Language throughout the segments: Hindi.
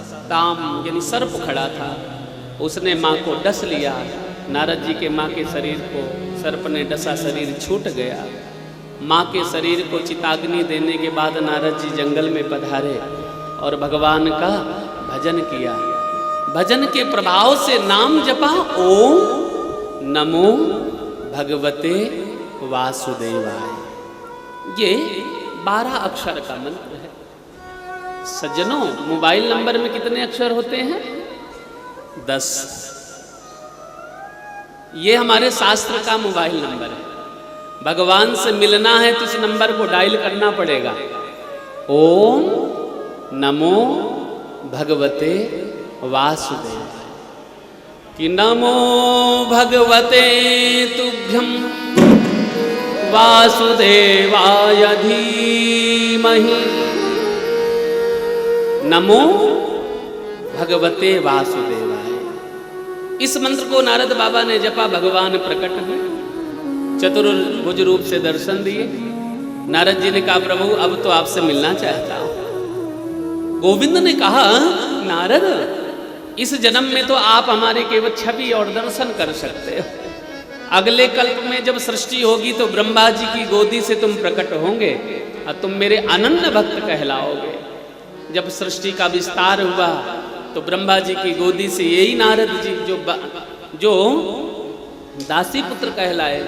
सा ताम यानी सर्प खड़ा था, उसने माँ को डस लिया। नारद जी के माँ के शरीर को सर्प ने डसा, शरीर छूट गया। माँ के शरीर को चिताग्नि देने के बाद नारद जी जंगल में पधारे और भगवान का भजन किया। भजन के प्रभाव से नाम जपा, ओम नमो भगवते वासुदेवाय। ये 12 अक्षर का मंत्र है। सज्जनों, मोबाइल नंबर में कितने अक्षर होते हैं? 10। ये हमारे शास्त्र का मोबाइल नंबर है। भगवान से मिलना है तो इस नंबर को डायल करना पड़ेगा, ओम नमो भगवते वासुदेवाय। कि नमो भगवते तुभ्यं वासुदेवाय धीमहि, नमो भगवते वासुदेवाय। इस मंत्र को नारद बाबा ने जपा, भगवान प्रकट हुए, चतुर्भुज रूप से दर्शन दिए। नारद जी ने कहा, प्रभु अब तो आपसे मिलना चाहता हूं। गोविंद ने कहा, नारद इस जन्म में तो आप हमारे केवल छवि और दर्शन कर सकते हो। अगले कल्प में जब सृष्टि होगी तो ब्रह्मा जी की गोदी से तुम प्रकट होंगे और तुम मेरे अनन्य भक्त कहलाओगे। जब सृष्टि का विस्तार हुआ तो ब्रह्मा जी की गोदी से यही नारद जी जो दासी पुत्र कहलाए,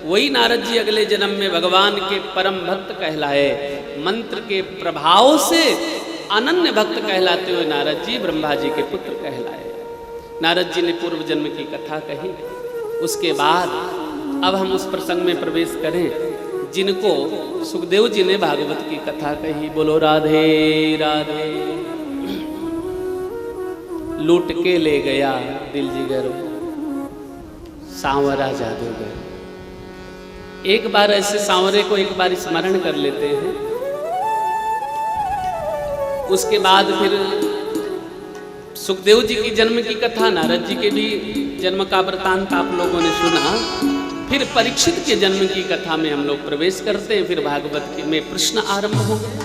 वही नारद जी अगले जन्म में भगवान के परम भक्त कहलाए। मंत्र के प्रभाव से अनन्य भक्त कहलाते हुए नारद जी ब्रह्मा जी के पुत्र कहलाए। नारद जी ने पूर्व जन्म की कथा कही। उसके बाद अब हम उस प्रसंग में प्रवेश करें जिनको सुखदेव जी ने भागवत की कथा कही। बोलो राधे राधे। लूट के ले गया दिल जिगर सांवरा जादूगर। एक बार ऐसे सांवरे को एक बार स्मरण कर लेते हैं, उसके बाद फिर सुखदेव जी की जन्म की कथा, नारद जी के भी जन्म का वृतांत आप लोगों ने सुना। फिर परीक्षित के जन्म की कथा में हम लोग प्रवेश करते हैं। फिर भागवत में प्रश्न आरंभ हो गए।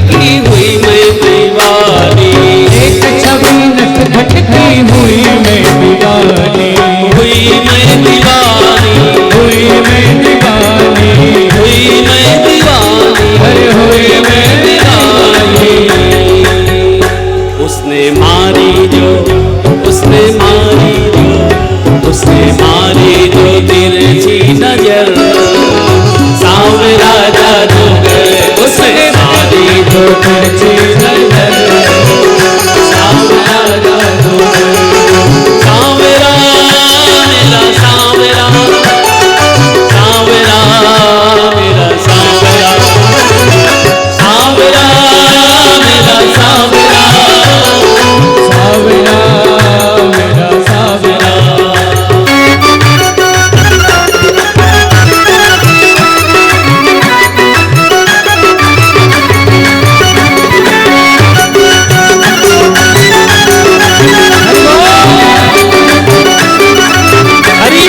की हुई मैं दीवानी, एक छवि नटखट की हुई मैं दीवानी, हुई मैं दीवानी, हुई मैं दीवानी, हुई मैं दीवानी, अरे हुई मैं दीवानी। उसने मारी जो, उसने मारी जो, उसने मारी जो तिरछी नजर, सांवरा जादूगर, उसने मारी जो तिरछी नजर, सांवरा जादूगर, सांवरा मेरा सांवरा, सांवरा मेरा सांवरा, सांवरा मेरा सांवरा, सावरा मेरा सावरा। हरि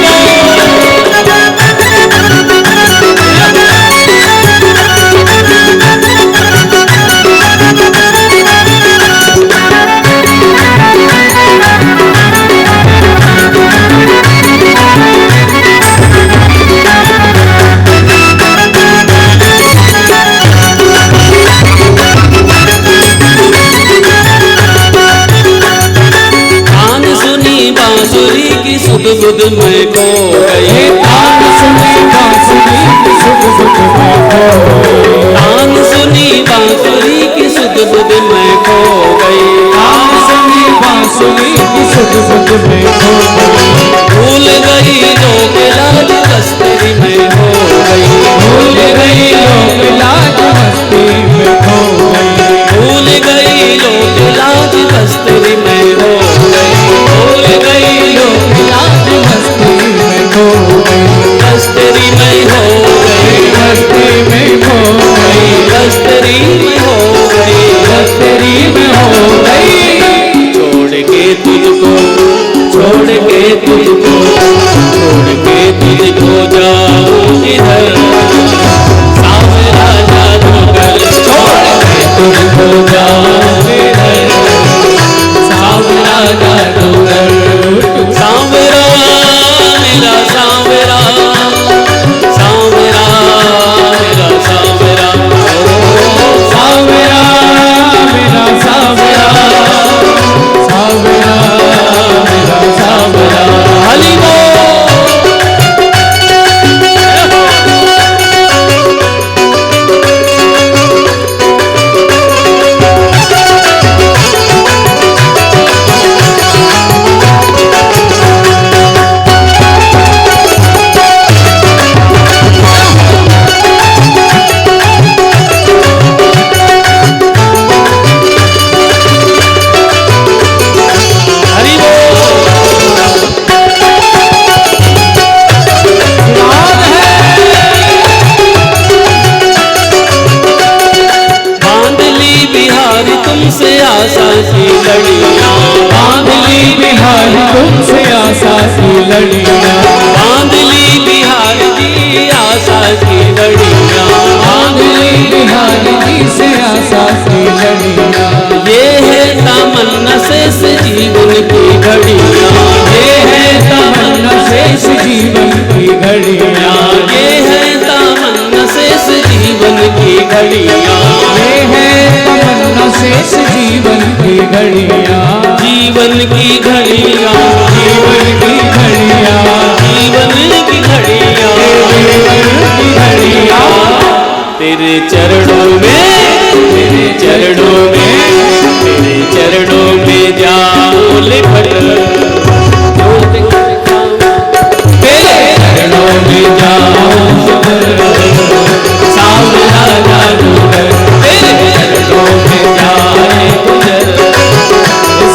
कान सुनी बांसुरी की सुध बुध में खो गई, तान सुनी बांसुरी की सुध बुध में खो गई, कान सुनी बांसुरी की सुध बुध में खो गई, तान सुनी बांसुरी की सुध बुध में खो गई, भूल गई लोक लाज कस्तूरी में हो गई, भूल गई लोक लाज मस्ती में खो गई, भूल गई लोक लाज कस्तूरी में हो गई, भूल गई लोक लाज मस्ती में खो गई, कस्तूरी में हो गई, मस्ती में खो गई, कस्तूरी में हो गई, मस्ती में हो गई। छोड़ के तुझको, छोड़ के तुझको, छोड़ के तुझको जाऊं किधर, सांवरा जादूगर, छोड़ के तुझको जाऊं किधर, सांवरा जादूगर, सांवरा मेरा सांवरा, सांवरा मेरा सांवरा, सावरा मेरा सावरा, सावरा मेरा सावरा। हरि बोल। हरि बांध ली बिहारी तुमसे आशा की लड़ियां, बांध ली बिहारी तुमसे आशा की लड़ियां, बांध ली बिहारी जी आशा की लड़ियां, बांध ली बिहारी जी से आशा की लड़ियां। ये है तमन्ना शेष जीवन की घड़ियां, ये है तमन्ना शेष जीवन की घड़ियां, ये है तमन्ना शेष जीवन की घड़ियां, ये है तमन्ना शेष जीवन की घड़ियां, जीवन की घड़ियां, जीवन की घड़ियां, जीवन की घड़ियां, जीवन की घड़ियां। तेरे चरणों में, तेरे चरणों में, तेरे चरणों में जाऊं लिपट, तेरे चरणों में जाऊं सावरा जादूगर, तेरे चरणों में जाए गुजर,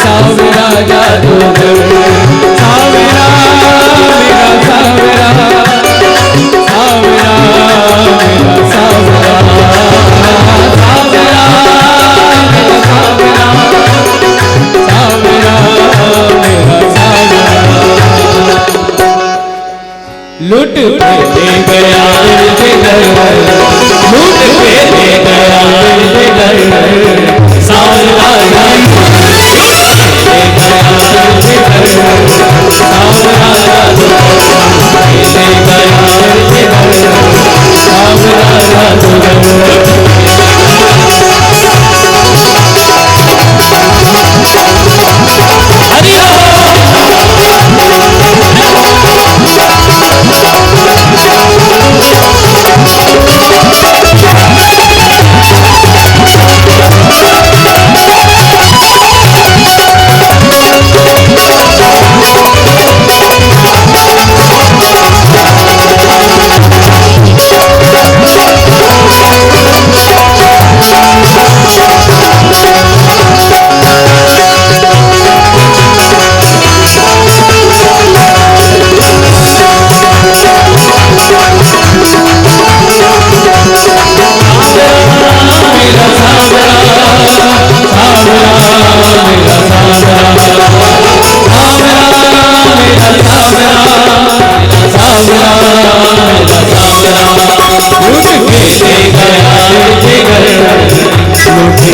सावरा जादूगर, सावरा मेरा सावरा, सावरा मेरा सावरा, सावरा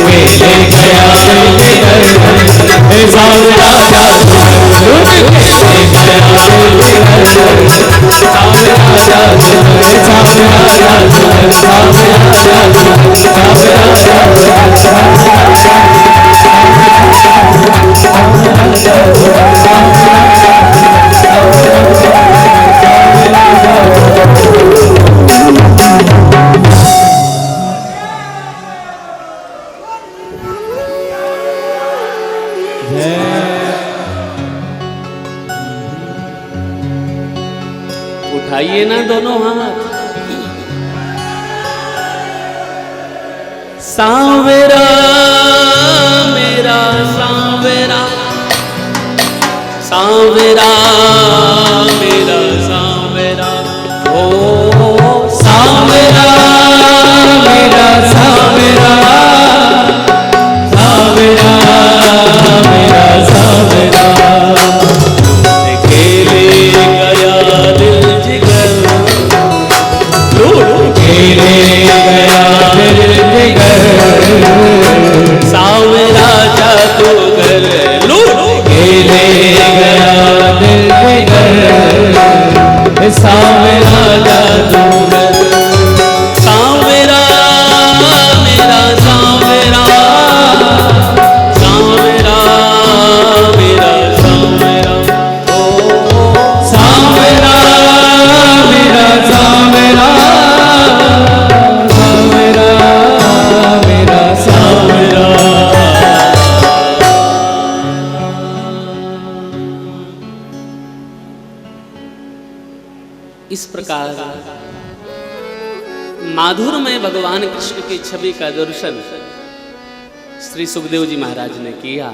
के ले गया दिल जिगर सांवरा जादू लूट के ले गया दिल जिगर सांवरा जादू सांवरा जादू सांवरा जादू उठाइए ना दोनों हाथ। सांवरा मेरा सांवरा, सांवरा मेरा सांवरा, ओ सांवरा मेरा सांवरा, सांवरा मेरा सांवरा, खेले गया दिल जिगर, लूट खेले गया दिल जिगर, सांवरा जादूगर, लूट खेले गया दिल जिगर, सांवरा जादूगर, सांवरा मेरा सांवरा, सांवरा मेरा सांवरा, ओ सांवरा मेरा सांवरा, सांवरा मेरा सांवरा। इस प्रकार माधुरमय भगवान कृष्ण की छवि का दर्शन श्री सुखदेव जी महाराज ने किया।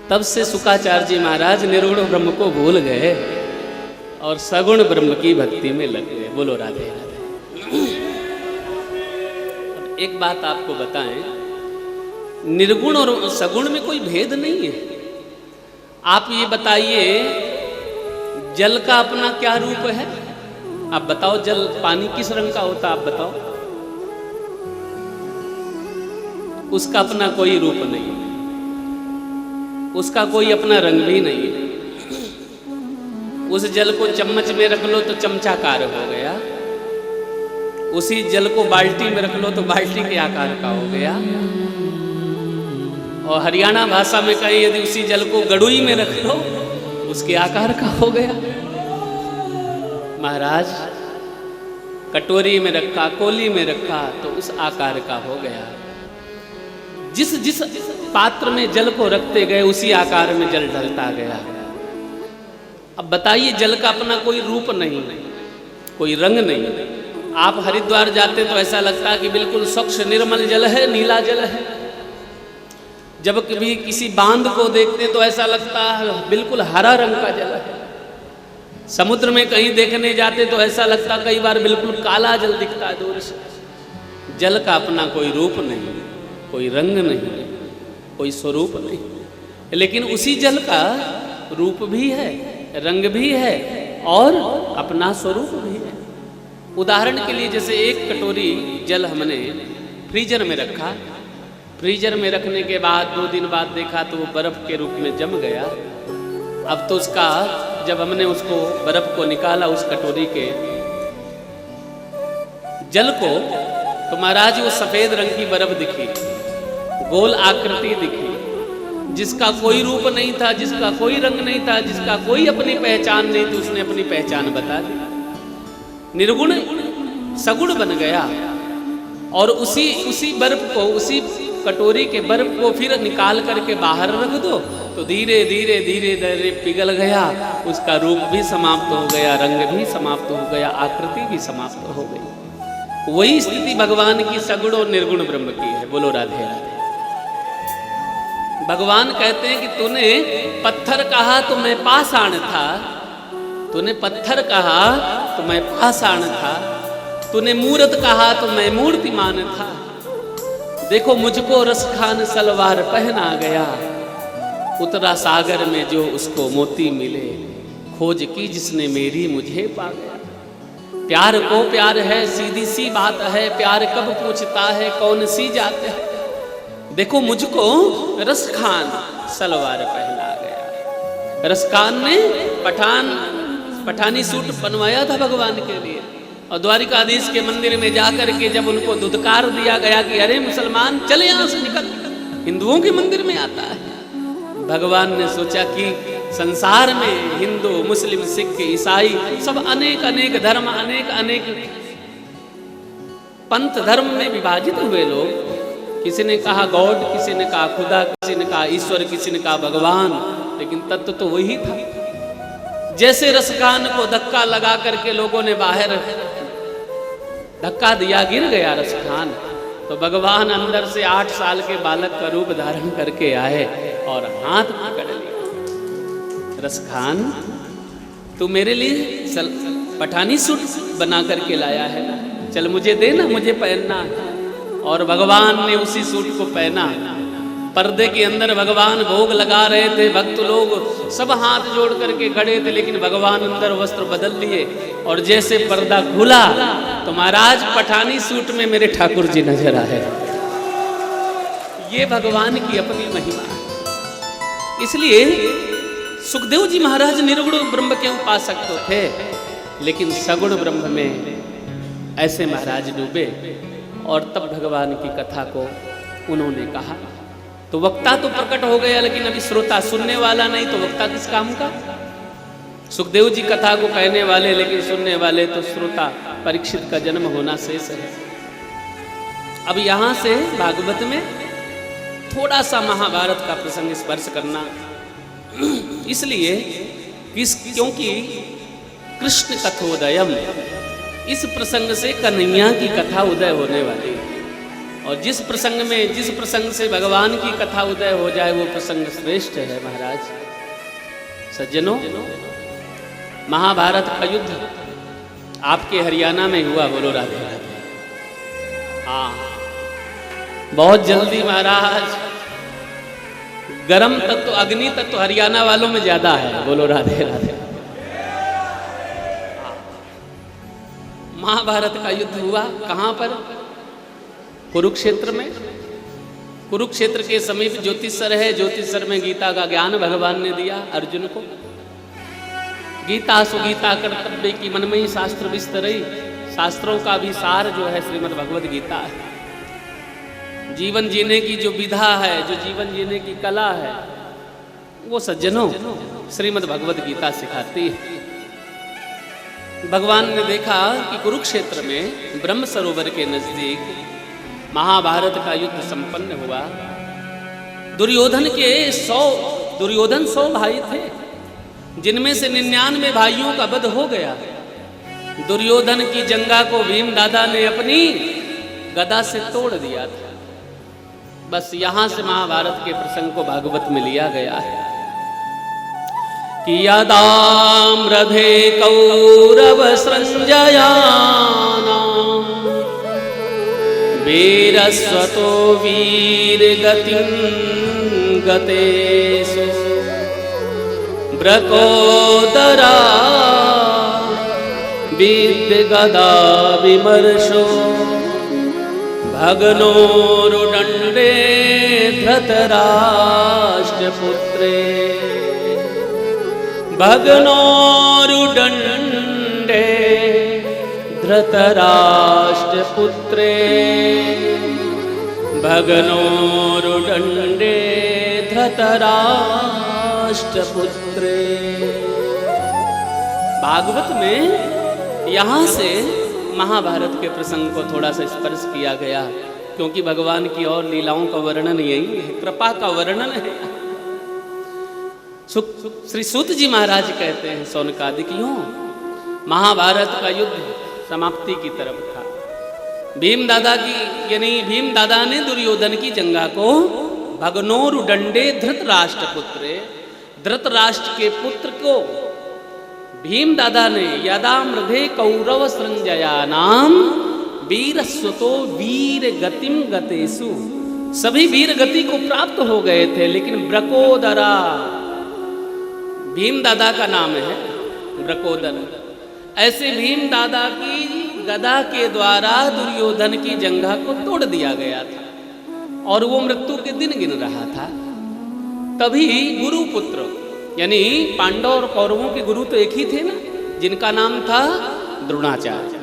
तब से शुकाचार्य जी महाराज निर्गुण ब्रह्म को भूल गए और सगुण ब्रह्म की भक्ति में लग गए। बोलो राधे राधे। एक बात आपको बताएं, निर्गुण और सगुण में कोई भेद नहीं है। आप ये बताइए, जल का अपना क्या रूप है? आप बताओ, जल पानी किस रंग का होता, आप बताओ। उसका अपना कोई रूप नहीं, उसका कोई अपना रंग भी नहीं है। उस जल को चम्मच में रख लो तो चमचाकार हो गया, उसी जल को बाल्टी में रख लो तो बाल्टी के आकार का हो गया। और हरियाणा भाषा में कहीं यदि उसी जल को गड़ुई में रख लो उसके आकार का हो गया। महाराज कटोरी में रखा, कोली में रखा तो उस आकार का हो गया। जिस जिस पात्र में जल को रखते गए उसी आकार में जल ढलता गया। अब बताइए, जल का अपना कोई रूप नहीं, कोई रंग नहीं। आप हरिद्वार जाते तो ऐसा लगता है कि बिल्कुल स्वच्छ निर्मल जल है, नीला जल है। जब कभी किसी बांध को देखते तो ऐसा लगता है बिल्कुल हरा रंग का जल है। समुद्र में कहीं देखने जाते तो ऐसा लगता कई बार बिल्कुल काला जल दिखता है दूर से। जल का अपना कोई रूप नहीं, कोई रंग नहीं, कोई स्वरूप नहीं, लेकिन उसी जल का रूप भी है, रंग भी है और अपना स्वरूप भी है। उदाहरण के लिए, जैसे एक कटोरी जल हमने फ्रीजर में रखा, फ्रीजर में रखने के बाद 2 दिन बाद देखा तो वो बर्फ के रूप में जम गया। अब तो उसका जब हमने उसको बर्फ को निकाला उस कटोरी के जल को, तो महाराज वो सफेद रंग की बर्फ दिखी, गोल आकृति दिखी, जिसका कोई रूप नहीं था, जिसका कोई रंग नहीं था, जिसका कोई अपनी पहचान नहीं थी। उसने अपनी पहचान बता दी, निर्गुण सगुण बन गया। और उसी बर्फ को, उसी कटोरी के बर्फ को फिर निकाल करके बाहर रख दो तो धीरे धीरे धीरे धीरे पिघल गया, उसका रूप भी समाप्त हो गया, रंग भी समाप्त हो गया, आकृति भी समाप्त हो गई। वही स्थिति भगवान की सगुण और निर्गुण ब्रह्म की है। बोलो राधे राधे। भगवान कहते हैं कि तूने पत्थर कहा तो मैं पाषाण था, तूने पत्थर कहा तो मैं पाषाण था, तूने मूर्त कहा तो मैं मूर्तिमान था। देखो मुझको रसखान सलवार पहना गया, उतरा सागर में जो उसको मोती मिले, खोज की जिसने मेरी मुझे पा गया। प्यार को प्यार है, सीधी सी बात है, प्यार कब पूछता है कौन सी जात है। देखो मुझको रसखान सलवार पहना गया। रसखान ने पठानी सूट बनवाया था भगवान के लिए, और द्वारिकाधीश के मंदिर में जाकर के जब उनको दुदकार दिया गया कि अरे मुसलमान चले यहाँ से निकल, हिंदुओं के मंदिर में आता है, भगवान ने सोचा कि संसार में हिंदू मुस्लिम सिख ईसाई सब अनेक अनेक धर्म अनेक अनेक पंथ धर्म में विभाजित हुए लोग, किसी ने कहा गॉड, किसी ने कहा खुदा, किसी ने कहा ईश्वर, किसी ने कहा भगवान, लेकिन तत्व तो वही था। जैसे रसखान को धक्का लगा करके लोगों ने बाहर धक्का दिया, गिर गया रसखान, तो भगवान अंदर से 8 साल के बालक का रूप धारण करके आए और हाथ पकड़ लिया। रसखान तू मेरे लिए पठानी सूट बना करके लाया है ना, चल मुझे दे ना, मुझे पहनना। और भगवान ने उसी सूट को पहना। पर्दे के अंदर भगवान भोग लगा रहे थे, भक्त लोग सब हाथ जोड़ करके खड़े थे, लेकिन भगवान अंदर वस्त्र बदल लिए, और जैसे पर्दा खुला तो महाराज पठानी सूट में मेरे ठाकुर जी नजर आए। ये भगवान की अपनी महिमा है। इसलिए सुखदेव जी महाराज निर्गुण ब्रह्म के उपासक तो थे, लेकिन सगुण ब्रह्म में ऐसे महाराज डूबे, और तब भगवान की कथा को उन्होंने कहा। तो वक्ता तो प्रकट हो गया, लेकिन अभी श्रोता सुनने वाला नहीं, तो वक्ता किस काम का। सुखदेव जी कथा को कहने वाले, लेकिन सुनने वाले तो श्रोता। परीक्षित का जन्म होना शेष है। अब यहां से भागवत में थोड़ा सा महाभारत का प्रसंग स्पर्श करना, इसलिए क्योंकि कृष्ण कथोदयम, इस प्रसंग से कन्हैया की कथा उदय होने वाली है। और जिस प्रसंग से भगवान की कथा उदय हो जाए वो प्रसंग श्रेष्ठ है महाराज। सज्जनों, महाभारत का युद्ध आपके हरियाणा में हुआ, बोलो राधे राधे। हाँ, बहुत जल्दी महाराज। गरम तत्व अग्नि तत्व हरियाणा वालों में ज्यादा है, बोलो राधे राधे। महाभारत का युद्ध हुआ कहां पर? कुरुक्षेत्र में। कुरुक्षेत्र के समीप ज्योतिषर है, ज्योतिषर में गीता का ज्ञान भगवान ने दिया अर्जुन को। गीता सुगीता कर्तव्य की मनमयी शास्त्र विस्तरई, शास्त्रों का भी सार जो है श्रीमद् भगवद गीता है। जीवन जीने की जो विधा है, जो जीवन जीने की कला है, वो सज्जनों श्रीमद् भगवद गीता सिखाती है। भगवान ने देखा कि कुरुक्षेत्र में ब्रह्म सरोवर के नजदीक महाभारत का युद्ध संपन्न हुआ। दुर्योधन 100 भाई थे, जिनमें से 99 भाइयों का वध हो गया। दुर्योधन की जंगा को भीम दादा ने अपनी गदा से तोड़ दिया था। बस यहां से महाभारत के प्रसंग को भागवत में लिया गया है कि यदाम्रधे कौरव संजयाना वीरस्वतो वीर गतिं गतेषु ब्रकोदरा विद्य गदा विमर्शो भगनोरुदण्डे धृतराष्ट्रपुत्रे भगनोरुदण्डे धृतराष्ट्रपुत्रे भगनोरुदण्डे धृतराष्ट्रपुत्रे। भागवत में यहाँ से महाभारत के प्रसंग को थोड़ा सा स्पर्श किया गया, क्योंकि भगवान की और लीलाओं का वर्णन यही है, कृपा का वर्णन है। श्री सूत जी महाराज कहते हैं सौनकादिकों, महाभारत का युद्ध समाप्ति की तरफ था। भीम दादा ने दुर्योधन की जंगा को भगनोरुदण्डे धृतराष्ट्रपुत्रे, धृतराष्ट्र के पुत्र को भीम दादा ने यदाम्रधे कौरव संजयानाम वीरस्वतो वीर गतिम गतेषु, सभी वीर गति को प्राप्त हो गए थे, लेकिन ब्रकोदरा भीम दादा का नाम है ब्रकोदर। ऐसे भीम दादा की गदा के द्वारा दुर्योधन की जंघा को तोड़ दिया गया था। और वो मृत्यु के दिन गिन रहा था। तभी गुरुपुत्र, यानी पांडव और कौरवों के गुरु तो एक ही थे ना, जिनका नाम था द्रोणाचार्य।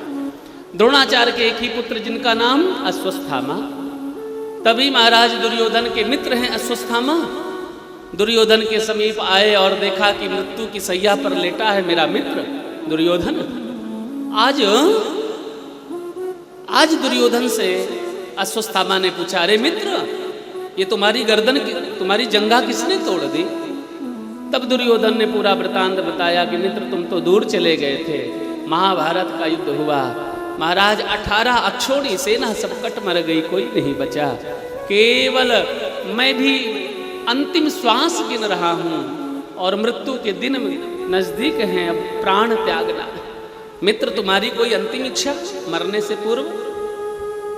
द्रोणाचार्य के एक ही पुत्र जिनका नाम अश्वत्थामा। तभी महाराज दुर्योधन के मित्र हैं अश्वत्थामा। दुर्योधन के समीप आए और देखा कि मृत्यु की सैया पर लेटा है मेरा मित्र दुर्योधन। आज दुर्योधन से अश्वत्थामा ने पूछा, अरे मित्र, ये तुम्हारी गर्दन तुम्हारी जंघा किसने तोड़ दी? तब दुर्योधन ने पूरा वृतांत बताया कि मित्र, तुम तो दूर चले गए थे, महाभारत का युद्ध हुआ, महाराज 18 अक्षौणी सेना सब कट मर गई, कोई नहीं बचा, केवल मैं भी अंतिम श्वास गिन रहा हूं और मृत्यु के दिन नजदीक हैं, अब प्राण त्यागना। मित्र, तुम्हारी कोई अंतिम इच्छा मरने से पूर्व?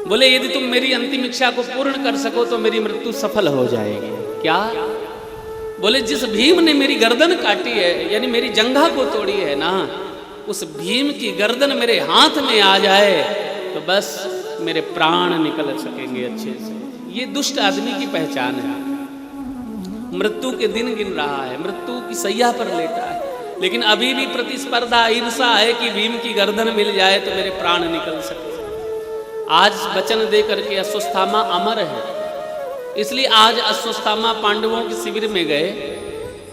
बोले, यदि तुम मेरी अंतिम इच्छा को पूर्ण कर सको तो मेरी मृत्यु सफल हो जाएगी। क्या? बोले, जिस भीम ने मेरी गर्दन काटी है, यानी मेरी जंघा को तोड़ी है ना, उस भीम की गर्दन मेरे हाथ में आ जाए तो बस मेरे प्राण निकल सकेंगे अच्छे से। ये दुष्ट आदमी की पहचान है। मृत्यु के दिन गिन रहा है, मृत्यु की सैया पर लेटा है, लेकिन अभी भी प्रतिस्पर्धा, ईर्षा है कि भीम की गर्दन मिल जाए तो मेरे प्राण निकल सके। आज वचन दे करके अश्वत्थामा अमर है, इसलिए आज अश्वत्थामा पांडवों के शिविर में गए,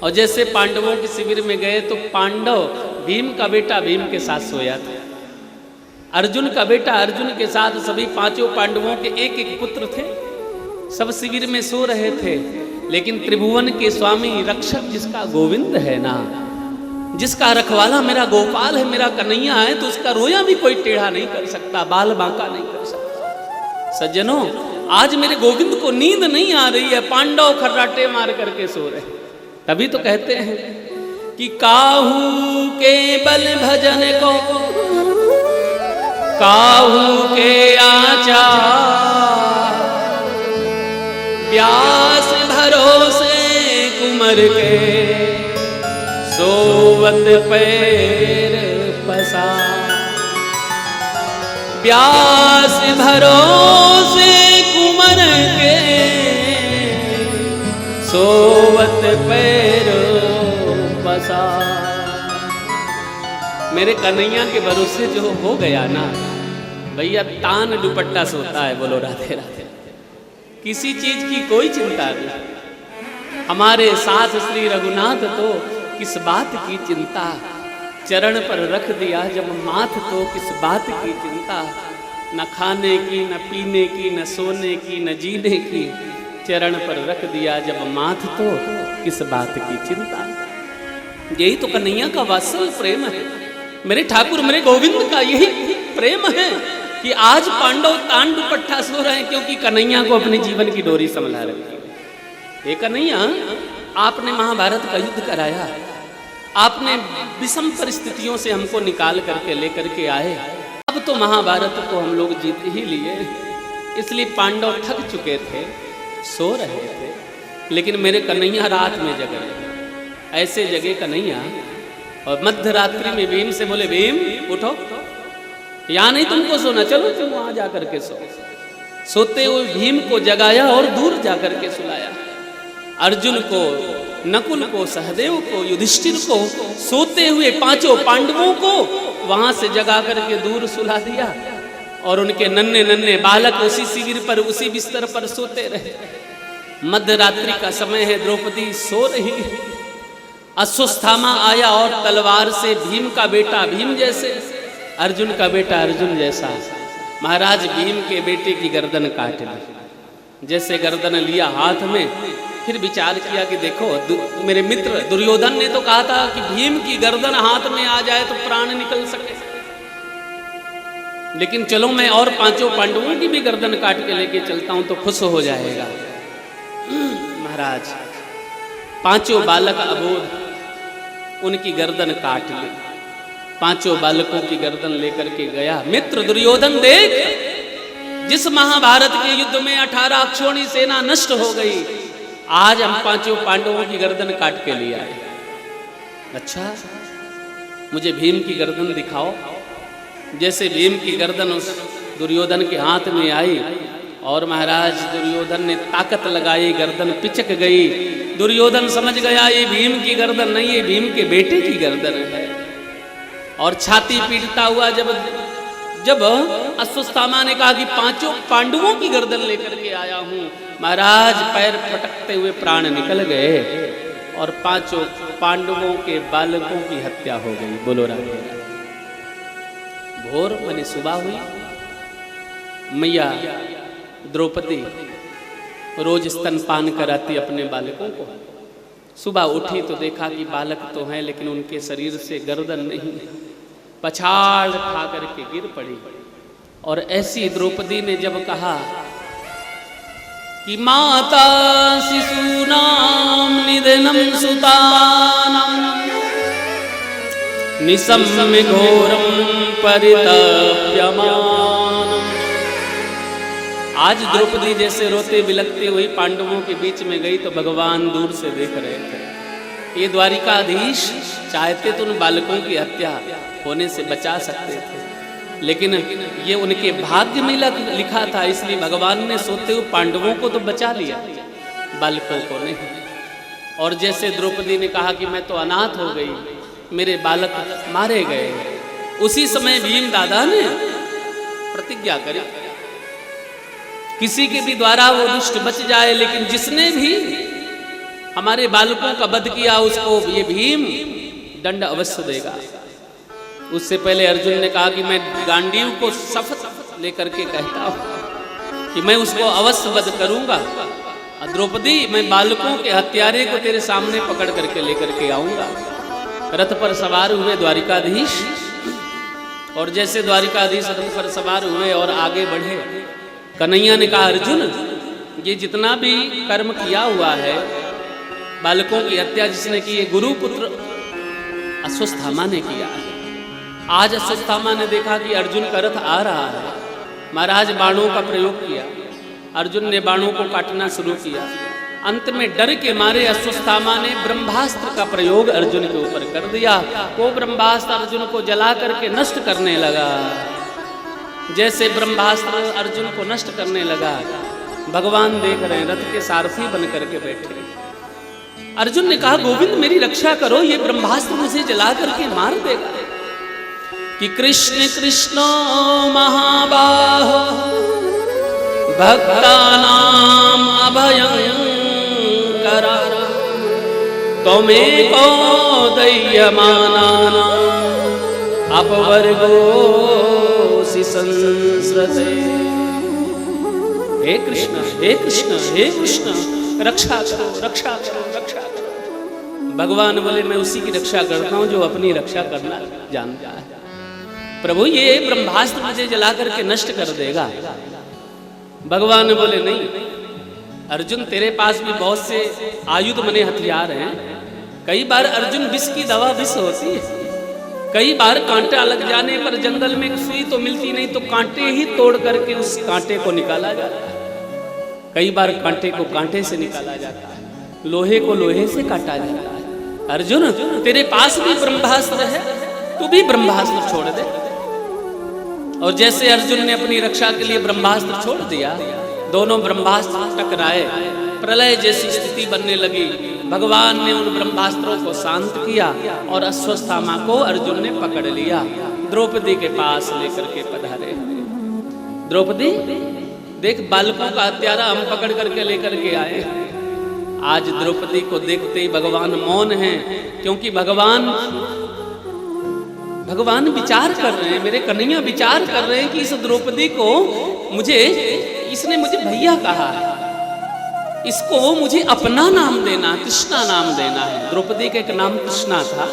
और जैसे पांडवों के शिविर में गए तो पांडव, भीम का बेटा भीम के साथ सोया था, अर्जुन का बेटा अर्जुन के साथ, सभी पांचों पांडवों के एक एक पुत्र थे, सब शिविर में सो रहे थे। लेकिन त्रिभुवन के स्वामी रक्षक जिसका गोविंद है ना, जिसका रखवाला मेरा गोपाल है, मेरा कन्हैया है, तो उसका रोया भी कोई टेढ़ा नहीं कर सकता, बाल बांका नहीं कर सकता। सज्जनों, आज मेरे गोविंद को नींद नहीं आ रही है, पांडव खर्राटे मार करके सो रहे। तभी तो कहते हैं कि काहू के बल भजन को काहू के आचार, व्यास भरोसे कुमर के सोवत पैर पसार। व्यास भरोसे कुमर के सोवत पैर पसार। मेरे कन्हैया के भरोसे जो हो गया ना भैया, तान दुपट्टा सोता है। बोलो राधे राधे। किसी चीज की कोई चिंता नहीं। हमारे साथ श्री रघुनाथ तो किस बात की चिंता, चरण पर रख दिया जब माथ तो किस बात की चिंता। न खाने की, न पीने की, न सोने की, न जीने की, चरण पर रख दिया जब माथ तो किस बात की चिंता। यही तो कन्हैया का वात्सल प्रेम है, मेरे ठाकुर मेरे गोविंद का यही प्रेम है कि आज पांडव तान दुपट्टा सो रहे हैं, क्योंकि कन्हैया को अपने जीवन की डोरी संभला रखी है। ये कन्हैया, आपने महाभारत का युद्ध कराया, आपने विषम परिस्थितियों से हमको निकाल करके लेकर के आए, अब तो महाभारत को हम लोग जीत ही लिए। इसलिए पांडव थक चुके थे, सो रहे थे, लेकिन मेरे कन्हैया रात में जग रहे। ऐसे जगे कन्हैया और मध्य रात्रि में भीम से बोले, भीम उठो, यहाँ नहीं तुमको सोना, चलो तुम वहां जाकर के सो। सोते हुए भीम को जगाया और दूर जाकर के सुलाया। अर्जुन को, नकुल को, सहदेव को, युधिष्ठिर को, सोते हुए पांचों पांडवों को वहां से जगा करके दूर सुला दिया, और उनके नन्हे नन्हे बालक उसी शिविर पर, उसी बिस्तर पर सोते रहे। मध्य रात्रि का समय है, द्रौपदी सो रही है। अश्वत्थामा आया और तलवार से भीम का बेटा भीम जैसे, अर्जुन का बेटा अर्जुन जैसा, महाराज भीम के बेटे की गर्दन काट ली। जैसे गर्दन लिया हाथ में, फिर विचार किया कि देखो, मेरे मित्र दुर्योधन ने तो कहा था कि भीम की गर्दन हाथ में आ जाए तो प्राण निकल सके, लेकिन चलो मैं और पांचों पांडवों की भी गर्दन काट के लेके चलता हूं तो खुश हो जाएगा। महाराज पांचों बालक अबोध, उनकी गर्दन काट ली। पांचों बालकों की गर्दन लेकर के गया। मित्र दुर्योधन, देख, जिस महाभारत के युद्ध में 18 अक्षौणी सेना नष्ट हो गई, आज हम पांचों पांडवों की गर्दन काट के लिए आए। अच्छा, मुझे भीम की गर्दन दिखाओ। जैसे भीम की गर्दन उस दुर्योधन के हाथ में आई, और महाराज दुर्योधन ने ताकत लगाई, गर्दन पिचक गई। दुर्योधन समझ गया ये भीम की गर्दन नहीं, ये भीम के बेटे की गर्दन है। और छाती पीटता हुआ जब अश्वत्थामा ने कहा कि 5 पांडवों की गर्दन लेकर के आया हूं, महाराज पैर पटकते हुए प्राण निकल गए और 5 पांडवों के बालकों की हत्या हो गई। बोलो राम। भोर माने सुबह हुई। मैया द्रौपदी रोज स्तनपान कराती अपने बालकों को। सुबह उठी तो देखा कि बालक तो हैं लेकिन उनके शरीर से गर्दन नहीं, पछाड़ खा करके गिर पड़ी। और ऐसी द्रौपदी ने जब कहा कि माता शिशूनाम निधनम सुतानाम निसम्य घोरम परितप्यमानम। आज द्रौपदी जैसे रोते बिलखते हुई पांडवों के बीच में गई तो भगवान दूर से देख रहे थे। ये द्वारिकाधीश चाहते तो उन बालकों की हत्या होने से बचा सकते थे, लेकिन ये उनके भाग्य में लिखा था, इसलिए भगवान ने सोते हुए पांडवों को तो बचा लिया, बालकों को नहीं। और जैसे द्रौपदी ने कहा कि मैं तो अनाथ हो गई, मेरे बालक मारे गए, उसी समय भीम दादा ने प्रतिज्ञा करी किसी के भी द्वारा वो दुष्ट बच जाए, लेकिन जिसने भी हमारे बालकों का वध किया उसको ये भीम दंड अवश्य देगा। उससे पहले अर्जुन ने कहा कि मैं गांडीव को शपथ लेकर के कहता हूं कि मैं उसको अवश्य वध करूंगा। द्रौपदी, मैं बालकों के हत्यारे को तेरे सामने पकड़ करके लेकर के आऊंगा। रथ पर सवार हुए द्वारिकाधीश, और जैसे द्वारिकाधीश रथ पर सवार हुए और आगे बढ़े, कन्हैया ने कहा अर्जुन, ये जितना भी कर्म किया हुआ है, बालकों की हत्या जिसने की, ये गुरुपुत्र अश्वत्थामा ने किया है। आज अश्वत्थामा ने देखा कि अर्जुन का रथ आ रहा है, महाराज बाणों का प्रयोग किया। अर्जुन ने बाणों को काटना शुरू किया। अंत में डर के मारे अश्वत्थामा ने ब्रह्मास्त्र का प्रयोग अर्जुन के ऊपर कर दिया। वो ब्रह्मास्त्र अर्जुन को जला करके नष्ट करने लगा। जैसे ब्रह्मास्त्र अर्जुन को नष्ट करने लगा, भगवान देख रहे हैं, रथ के सारथी बन करके बैठे। अर्जुन ने कहा गोविंद मेरी रक्षा करो, ये ब्रह्मास्त्र मुझे जला करके मार देगा। कि कृष्ण कृष्ण महाबाहो भक्तानाम अभयंकरा त्वमेको दह्यमानानां अपवर्गोऽसि संस्रते। हे कृष्ण हे कृष्ण हे कृष्ण, रक्षा करो रक्षा करो रक्षा करो। भगवान बोले मैं उसी की रक्षा करता हूं जो अपनी रक्षा करना जानता है। प्रभु ये ब्रह्मास्त्र मुझे जला करके नष्ट कर देगा। भगवान बोले नहीं अर्जुन, तेरे पास भी बहुत से आयुध मने हथियार हैं। कई बार अर्जुन विष की दवा विष होती है, कई बार कांटा लग जाने पर जंगल में सुई तो मिलती नहीं, तो कांटे ही तोड़ करके उस कांटे को निकाला जाता है। कई बार कांटे को कांटे से निकाला जाता है, लोहे को लोहे से काटा जाता है। अर्जुन तेरे पास भी ब्रह्मास्त्र है, तू भी ब्रह्मास्त्र छोड़ दे। और जैसे अर्जुन ने अपनी रक्षा के लिए ब्रह्मास्त्र छोड़ दिया, दोनों ब्रह्मास्त्र टकराए, प्रलय जैसी स्थिति बनने लगी। भगवान ने उन ब्रह्मास्त्रों को शांत किया और अश्वत्थामा को अर्जुन ने पकड़ लिया, द्रौपदी के पास लेकर के पधारे। द्रौपदी देख, बालकों का हत्यारा हम पकड़ करके लेकर के आए। आज द्रौपदी को देखते ही भगवान मौन हैं, क्योंकि भगवान विचार कर रहे हैं, मेरे कन्हैया विचार कर रहे हैं कि इस द्रौपदी को इसने मुझे भैया कहा है, इसको मुझे अपना नाम देना, कृष्णा नाम देना है। द्रौपदी का एक नाम कृष्णा था,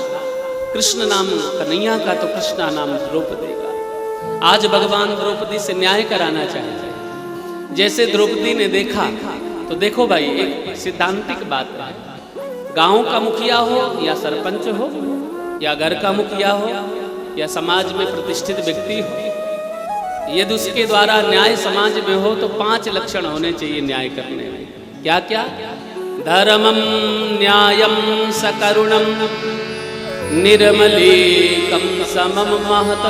कृष्ण नाम कन्हैया का, तो कृष्णा नाम द्रौपदी का। आज भगवान द्रौपदी से न्याय कराना चाहते हैं। जैसे द्रौपदी ने देखा तो देखो भाई, एक सिद्धांतिक बात है, गांव का मुखिया हो या सरपंच हो या घर का मुखिया हो या समाज में प्रतिष्ठित व्यक्ति हो, यदि उसके द्वारा न्याय समाज में हो तो 5 लक्षण होने चाहिए न्याय करने में। क्या क्या? धर्मम न्यायम सकरुणम निर्मलीकम समम महत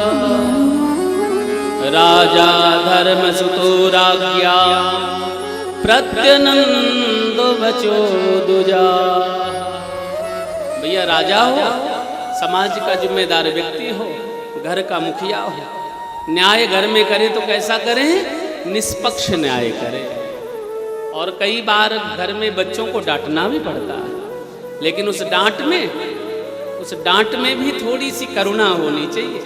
राजा धर्म सुतो राज्ञा प्रत्यनंदो बचो दुजा। भैया राजा हो, समाज का जिम्मेदार व्यक्ति हो, घर का मुखिया हो, न्याय घर में करे तो कैसा करें? निष्पक्ष न्याय करें। और कई बार घर में बच्चों को डांटना भी पड़ता है, लेकिन उस डांट में भी थोड़ी सी करुणा होनी चाहिए।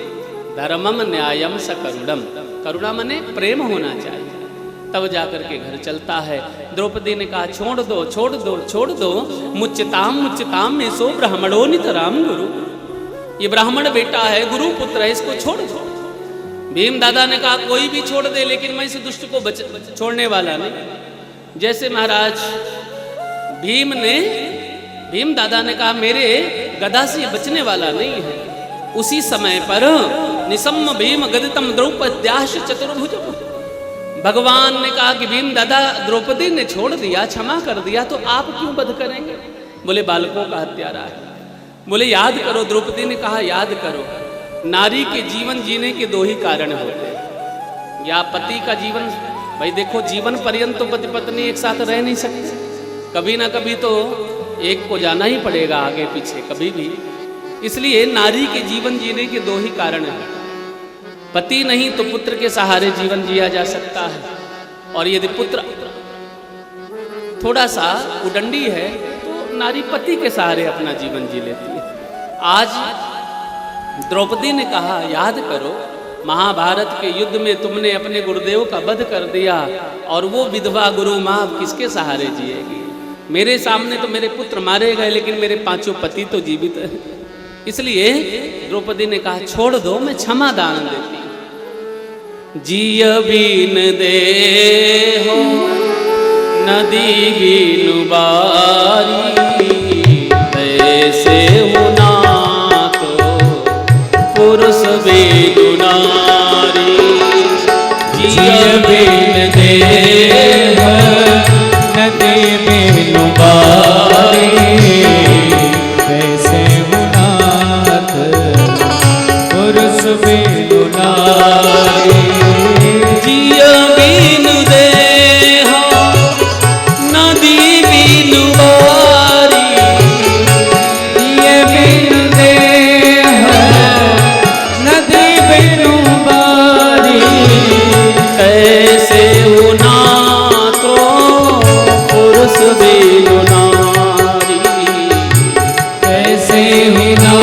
धर्मम न्यायम स करुणम, करुणा मने प्रेम होना चाहिए, तब जाकर के घर चलता है। द्रौपदी ने कहा छोड़ दो छोड़ दो छोड़ दो, मुच्यताम मुच्यताम में सो ब्राह्मणो नितराम गुरु। ये ब्राह्मण बेटा है, गुरु पुत्र है, इसको छोड़ दो। भीम दादा ने कहा कोई भी छोड़ दे, लेकिन मैं इस दुष्ट को छोड़ने वाला नहीं। जैसे महाराज भीम दादा ने कहा मेरे गदा से बचने वाला नहीं है, उसी समय पर निसम्म भीम गदितम द्रौपद्याश चतुर्भुज। भगवान ने कहा कि भीम दादा द्रौपदी ने छोड़ दिया, क्षमा कर दिया, तो आप क्यों वध करेंगे? बोले बालकों का हत्यारा है। बोले याद करो, द्रौपदी ने कहा याद करो, नारी के जीवन जीने के दो ही कारण होते हैं। या पति का जीवन, भाई देखो जीवन पर्यंत तो पति पत्नी एक साथ रह नहीं सकते, कभी ना कभी तो एक को जाना ही पड़ेगा आगे पीछे कभी भी। इसलिए नारी के जीवन जीने के दो ही कारण हैं, पति नहीं तो पुत्र के सहारे जीवन जिया जा सकता है। और यदि पुत्र थोड़ा सा उदंडी है तो नारी पति के सहारे अपना जीवन जी लेती है। आज द्रौपदी ने कहा याद करो, महाभारत के युद्ध में तुमने अपने गुरुदेव का वध कर दिया, और वो विधवा गुरु माँ किसके सहारे जिएगी? मेरे सामने तो मेरे पुत्र मारे गए, लेकिन मेरे पांचों पति तो जीवित है। इसलिए द्रौपदी ने कहा छोड़ दो, मैं क्षमा दान देती हूँ। जिय बीन दे हो नदी बीनु बारी, तैसे होना तो पुरुष बीनु नारी। जिय बीन दे हो नदी बीनु बारी, तैसे होना तो पुरुष बीनु नारी। जिय बीनु दे हो नदी बीनु बारी, जिय बीनु दे हो नदी बीनु बारी, कैसे होना तो पुरुष बीनु नारी। कैसे होना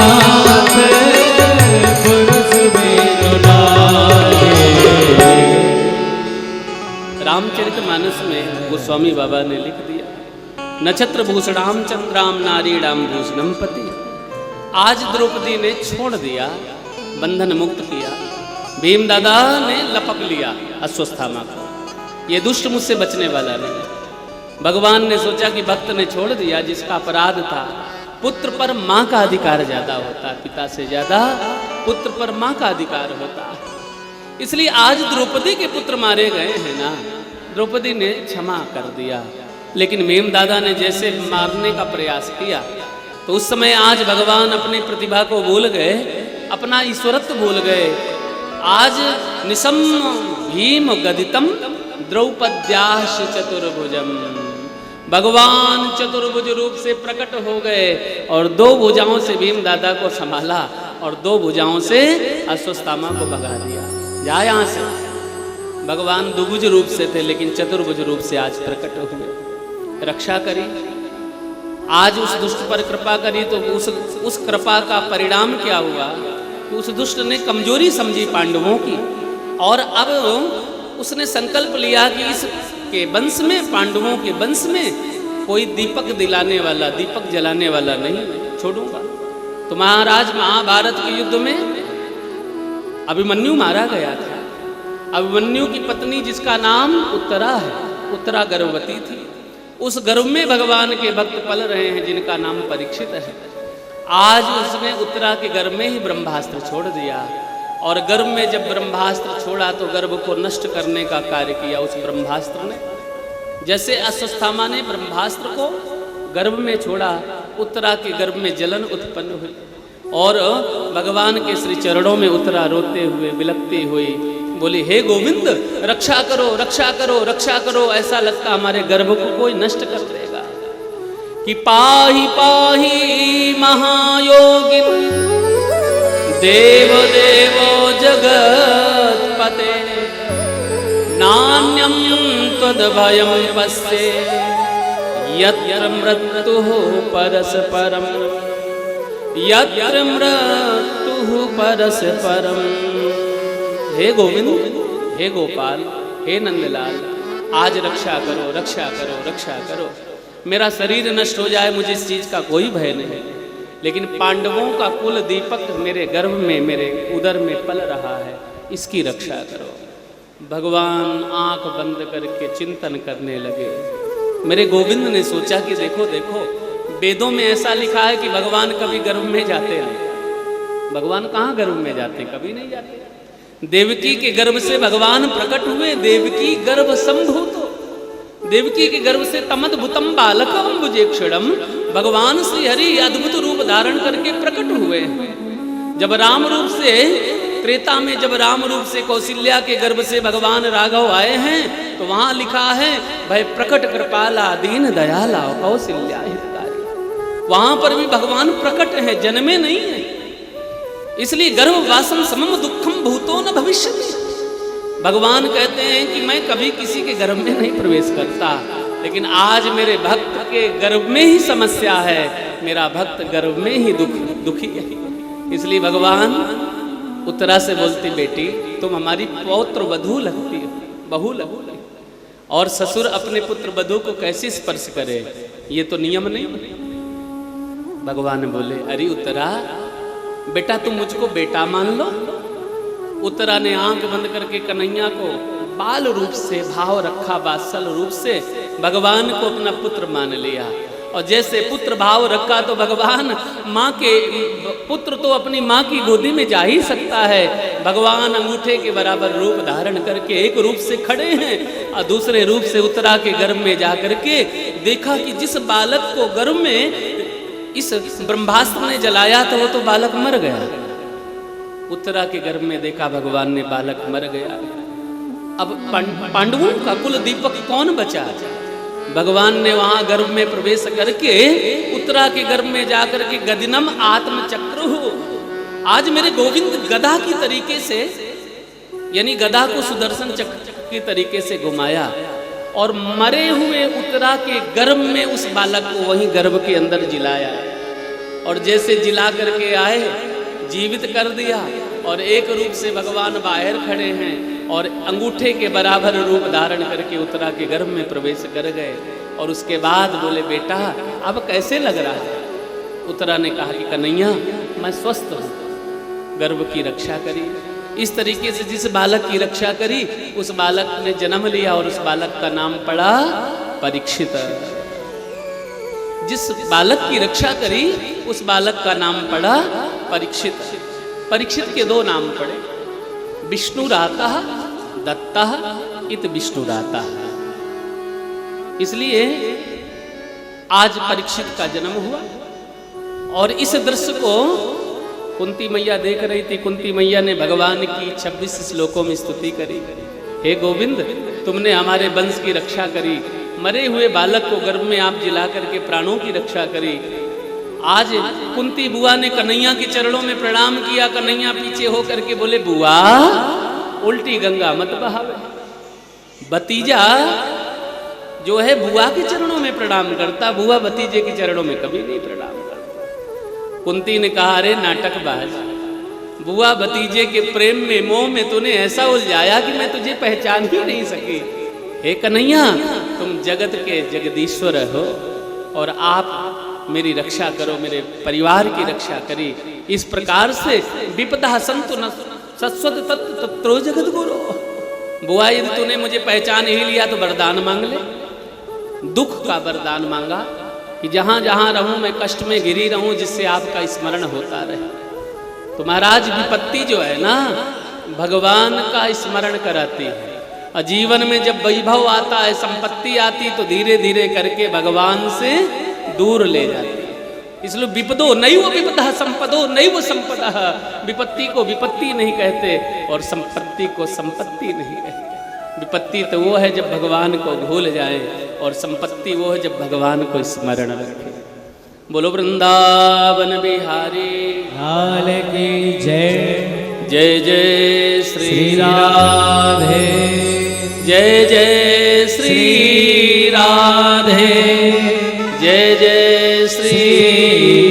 तो पुरुष बीनु नारी। रामचरितमानस में गोस्वामी बाबा ने लिख दिया, नक्षत्र भूषणाम चंद्राम नारीणाम भूषणम पति। आज द्रौपदी ने छोड़ दिया, बंधन मुक्त किया। भीम दादा ने लपक लिया अश्वत्थामा को, ये दुष्ट मुझसे बचने वाला नहीं। भगवान ने सोचा कि भक्त ने छोड़ दिया, जिसका अपराध था। पुत्र पर माँ का अधिकार ज्यादा होता है, पिता से ज्यादा पुत्र पर माँ का अधिकार होता है। इसलिए आज द्रौपदी के पुत्र मारे गए हैं ना, द्रौपदी ने क्षमा कर दिया। लेकिन भीम दादा ने जैसे मारने का प्रयास किया, तो उस समय आज भगवान अपनी प्रतिभा को भूल गए, अपना ईश्वरत्व भूल गए। आज निसम्म भीम गदितम द्रौपद्याश चतुर्भुजम, भगवान चतुर्भुज रूप से प्रकट हो गए और दो भुजाओं से भीम दादा को संभाला और दो भुजाओं से अश्वत्थामा को भगा दिया। जा यहाँ से। भगवान दुभुज रूप से थे, लेकिन चतुर्भुज रूप से आज प्रकट हुए, रक्षा करी। आज उस दुष्ट पर कृपा करी, तो उस कृपा का परिणाम क्या हुआ? उस दुष्ट ने कमजोरी समझी पांडवों की, और अब उसने संकल्प लिया कि इसके वंश में, पांडवों के वंश में कोई दीपक दिलाने वाला, दीपक जलाने वाला नहीं छोड़ूंगा। तो महाराज महाभारत के युद्ध में अभिमन्यु मारा गया था। अभिमन्यु की पत्नी जिसका नाम उत्तरा है, उत्तरा गर्भवती थी। उस गर्भ में भगवान के भक्त पल रहे हैं जिनका नाम परीक्षित है। आज उसने उत्तरा के गर्भ में ही ब्रह्मास्त्र छोड़ दिया, और गर्भ में जब ब्रह्मास्त्र छोड़ा तो गर्भ को नष्ट करने का कार्य किया उस ब्रह्मास्त्र ने। जैसे अश्वत्थामा ने ब्रह्मास्त्र को गर्भ में छोड़ा, उत्तरा के गर्भ में जलन उत्पन्न हुई, और भगवान के श्री चरणों में उत्तरा रोते हुए बिलखती हुई बोली हे गोविंद रक्षा करो रक्षा करो रक्षा करो, ऐसा लगता हमारे गर्भ को कोई नष्ट कर देगा। कि पाहि पाहि महायोगिन देव देवो जगत्पते, नान्यं त्वद्भयं पश्ये यत्र मृत्युः परस्परम्, यत्र मृत्युः परस्परम्। हे गोविंद, हे गोपाल, हे नंदलाल, आज रक्षा करो रक्षा करो रक्षा करो। मेरा शरीर नष्ट हो जाए मुझे इस चीज का कोई भय नहीं, लेकिन पांडवों का कुल दीपक मेरे गर्भ में मेरे उदर में पल रहा है, इसकी रक्षा करो। भगवान आंख बंद करके चिंतन करने लगे। मेरे गोविंद ने सोचा कि देखो देखो, वेदों में ऐसा लिखा है कि भगवान कभी गर्भ में जाते हैं। भगवान कहाँ गर्भ में जाते, कभी नहीं जाते। देवकी के गर्भ से भगवान प्रकट हुए, देवकी गर्भ संभूतो, देवकी के गर्भ से तमद्भुतम बालकम भुजेक्षणम, भगवान श्री हरि अद्भुत रूप धारण करके प्रकट हुए। जब राम रूप से त्रेता में, जब राम रूप से कौशल्या के गर्भ से भगवान राघव आए हैं, तो वहां लिखा है भय प्रकट कृपाला दीन दयाला कौशल्या हितकारी। वहां पर भी भगवान प्रकट है, जन्मे नहीं है। इसलिए गर्भवासम समम दुखम भूतो न भविष्यति। भगवान कहते हैं कि मैं कभी किसी के गर्भ में नहीं प्रवेश करता, लेकिन आज मेरे भक्त के गर्भ में ही समस्या है, मेरा भक्त गर्भ में ही दुखी है। इसलिए भगवान उत्तरा से बोलती बेटी तुम हमारी पौत्र वधू लगती हो, बहू लगती, और ससुर अपने पुत्र वधू को कैसे स्पर्श करे, ये तो नियम नहीं। भगवान बोले अरे उत्तरा बेटा तुम मुझको बेटा मान लो। उत्तरा ने आंख बंद करके कन्हैया को बाल रूप से भाव रखा, वात्सल रूप से भगवान को अपना पुत्र मान लिया। और जैसे पुत्र भाव रखा तो भगवान माँ के पुत्र तो अपनी माँ की गोदी में जा ही सकता है। भगवान अंगूठे के बराबर रूप धारण करके एक रूप से खड़े हैं और दूसरे रूप से उत्तरा के गर्भ में जा करके देखा कि जिस बालक को गर्भ में इस ब्रह्मास्त्र ने जलाया था वो तो बालक मर गया। उत्तरा के गर्भ में देखा भगवान ने बालक मर गया। अब पांडवों का कुल दीपक कौन बचा? भगवान ने वहां गर्भ में प्रवेश करके उत्तरा के गर्भ में जाकर के गदिनम आत्मचक्र हो। आज मेरे गोविंद गदा की तरीके से, यानी गदा को सुदर्शन चक्र की तरीके से घुमाया और मरे हुए उत्तरा के गर्भ में उस बालक को वहीं गर्भ के अंदर जिलाया। और जैसे जिला करके आए जीवित कर दिया और एक रूप से भगवान बाहर खड़े हैं और अंगूठे के बराबर रूप धारण करके उत्तरा के गर्भ में प्रवेश कर गए। और उसके बाद बोले बेटा अब कैसे लग रहा है? उत्तरा ने कहा कि कन्हैया मैं स्वस्थ हूँ। गर्भ की रक्षा करी, इस तरीके से जिस बालक की रक्षा करी उस बालक ने जन्म लिया और उस बालक का नाम पड़ा परीक्षित। जिस बालक की रक्षा करी उस बालक का नाम पड़ा परीक्षित। परीक्षित के दो नाम पड़े, विष्णुराता दत्ता इत विष्णुराता। इसलिए आज परीक्षित का जन्म हुआ। और इस दृश्य को कुंती मैया देख रही थी। कुंती मैया ने भगवान की 26 श्लोकों में स्तुति करी। हे गोविंद तुमने हमारे वंश की रक्षा करी, मरे हुए बालक को गर्भ में आप जिला करके प्राणों की रक्षा करी। आज कुंती बुआ ने कन्हैया के चरणों में प्रणाम किया। कन्हैया पीछे हो करके बोले बुआ उल्टी गंगा मत बहावे। भतीजा जो है बुआ के चरणों में प्रणाम करता, बुआ भतीजे के चरणों में कभी नहीं प्रणाम करता। कुंती ने कहा अरे नाटकबाज, बुआ भतीजे के प्रेम में मोह में तूने ऐसा उलझाया कि मैं तुझे पहचान ही नहीं सकी। हे कन्हैया तुम जगत के जगदीश्वर हो और आप मेरी रक्षा करो, मेरे परिवार की रक्षा करी। इस प्रकार से विपदा संतु न सत्वत तत्व तत्रो जगत गुरु। बुआ यदि तूने मुझे पहचान ही लिया तो वरदान मांग ले। दुख का वरदान मांगा कि जहां जहां रहूं मैं कष्ट में घिरी रहूं, जिससे आपका स्मरण होता रहे। तो महाराज विपत्ति जो है ना भगवान का स्मरण कराती है। और जीवन में जब वैभव आता है, संपत्ति आती, तो धीरे धीरे करके भगवान से दूर ले जाती है। इसलिए विपदो नैव विपदा संपदो नैव संपदा, विपत्ति को विपत्ति नहीं कहते और संपत्ति को संपत्ति नहीं कहते। विपत्ति तो वो है जब भगवान को भूल जाए और संपत्ति वो है जब भगवान को स्मरण रखे। बोलो वृंदावन बिहारी लाल की जय। जय जय श्री श्री राधे जय जय श्री राधे जय जय श्री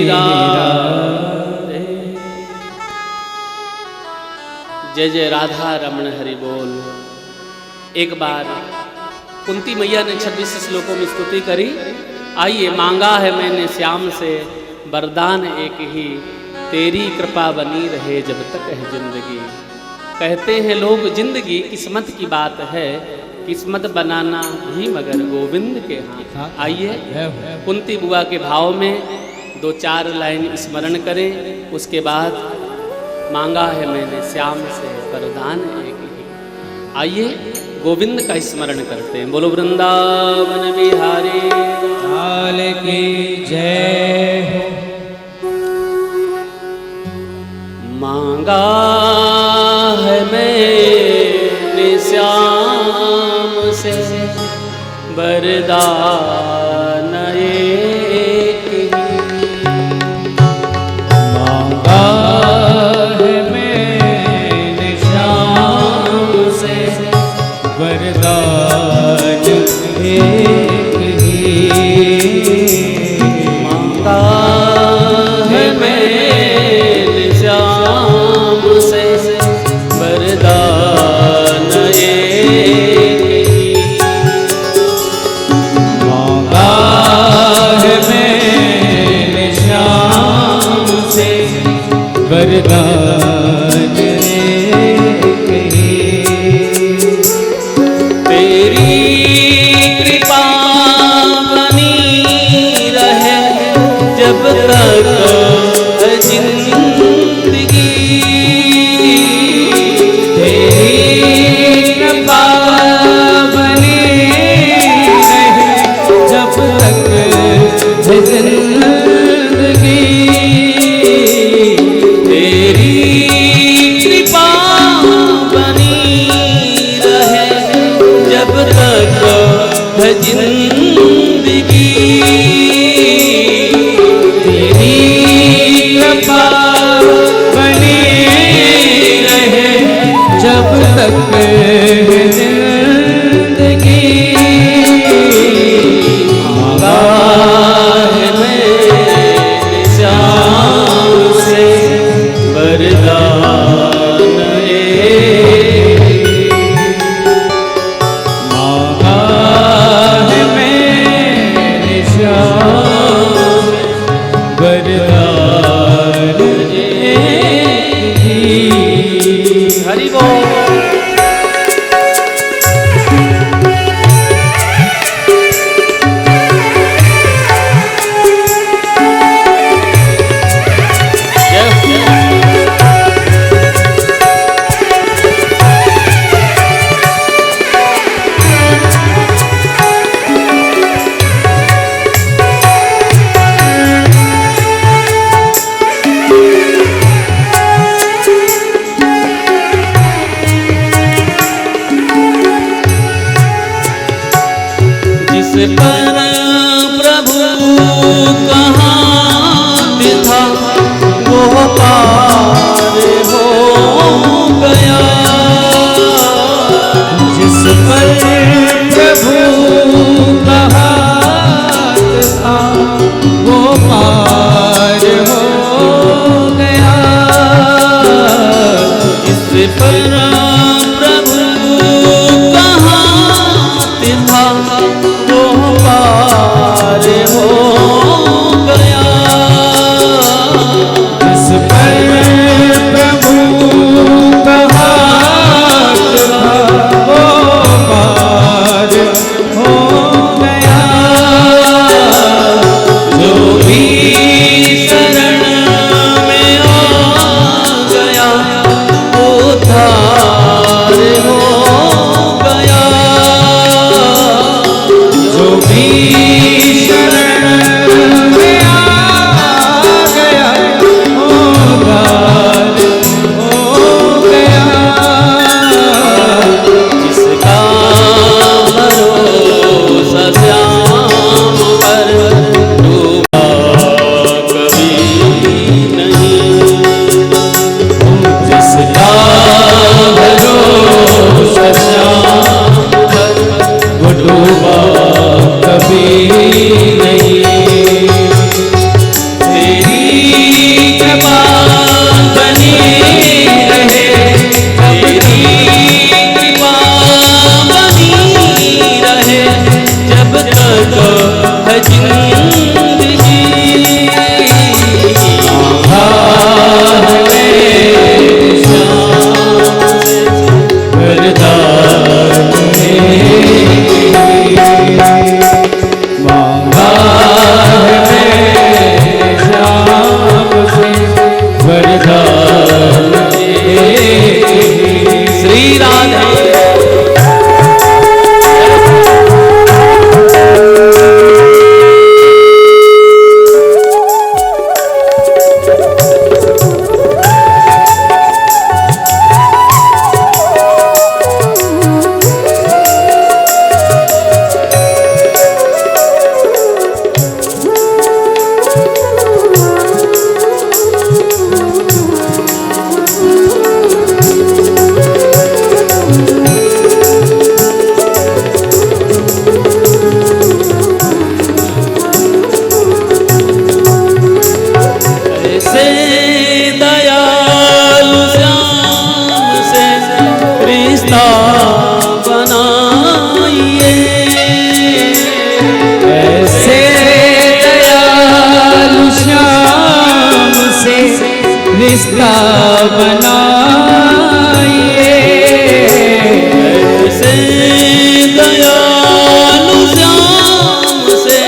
राधे। जय जय राधा रमण हरि बोल। एक बार कुंती मैया ने 26 श्लोकों में स्तुति करी। आइए, मांगा है मैंने श्याम से वरदान एक ही, तेरी कृपा बनी रहे जब तक है जिंदगी। कहते हैं लोग जिंदगी किस्मत की बात है, किस्मत बनाना भी मगर गोविंद के हाथ। आइए कुंती बुआ के भाव में 2-4 लाइन स्मरण करें, उसके बाद मांगा है मैंने श्याम से वरदान एक ही। आइए गोविंद का स्मरण करते हैं। बोलो वृंदावन बिहारी लाल की जय। मांगा है मैंने श्याम से वरदान एक ही। मांगा है मैंने श्याम से वरदान एक ही। मांगा है मैंने श्याम से वरदान एक ही। मांगा है मैंने श्याम से वरदान एक ही। तेरी कृपा बनी रहे जब तक जिंदगी। तेरी कृपा बनी रहे जब तक है जिंदगी। तेरी कृपा बनी रहे जब तक है जिंदगी। तेरी कृपा बनी रहे जब तक है जिंदगी। मांगा है नहीं। तेरी कृपा बनी रहे, तेरी कृपा बनी रहे, जब तक है जिंदगी। श्री राधे रिश्ता बनाइए, ऐसे दयालु श्याम से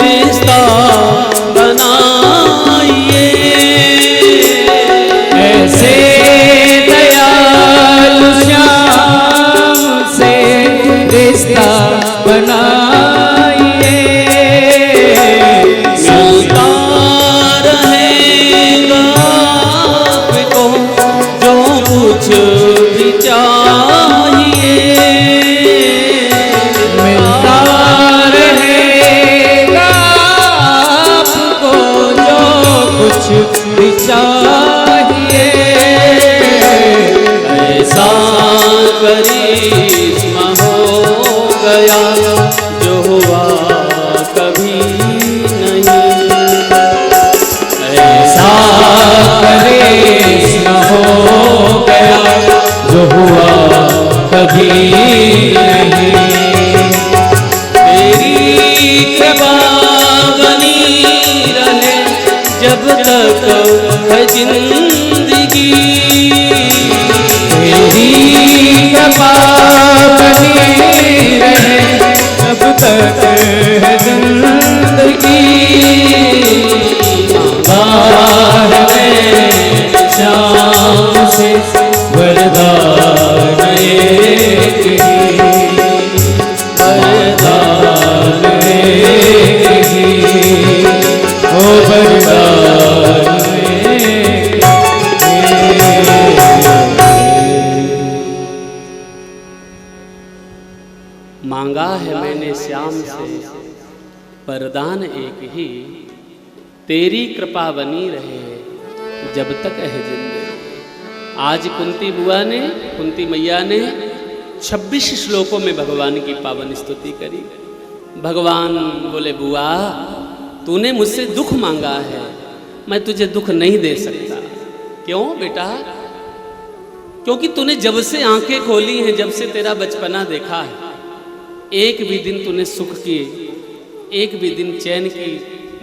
रिश्ता बनाइए, ऐसे दयालु श्याम से रिश्ता बनाइए। मिलता रहेगा आपको जो कुछ भी चाहिए, मिलता रहेगा आपको जो कुछ भी चाहिए। ऐसा करिश्मा हो गया जो हुआ कभी नहीं, ऐसा करिश्मा हो गया जो हुआ कभी नहीं। तेरी कृपा बनी रहे जब तक है जिंदगी, तेरी कृपा बनी रहे जब तक है जिंदगी। श्याम से वरदान एक ही, वरदान एक ही, ओ वरदान एक ही। मांगा है मैंने श्याम से वरदान एक ही, तेरी कृपा बनी रहे जब तक है जिंदगी। आज कुंती बुआ ने, कुंती मैया ने 26 श्लोकों में भगवान की पावन स्तुति करी। भगवान बोले बुआ तूने मुझसे दुख मांगा है, मैं तुझे दुख नहीं दे सकता। क्यों बेटा? क्योंकि तूने जब से आंखें खोली हैं, जब से तेरा बचपना देखा है, एक भी दिन तूने सुख की, एक भी दिन चैन की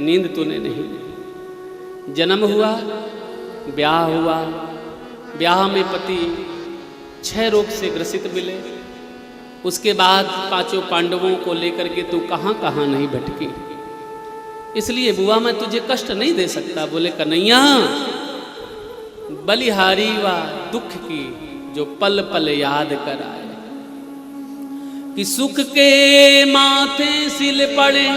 नींद तूने नहीं ली। जन्म हुआ, ब्याह हुआ, ब्याह में पति 6 रोग से ग्रसित मिले, उसके बाद 5 पांडवों को लेकर के तू कहाँ कहाँ नहीं भटकी। इसलिए बुआ मैं तुझे कष्ट नहीं दे सकता। बोले कन्हैया बलिहारी व दुख की जो पल पल याद कराए, कि सुख के माथे सिल पड़े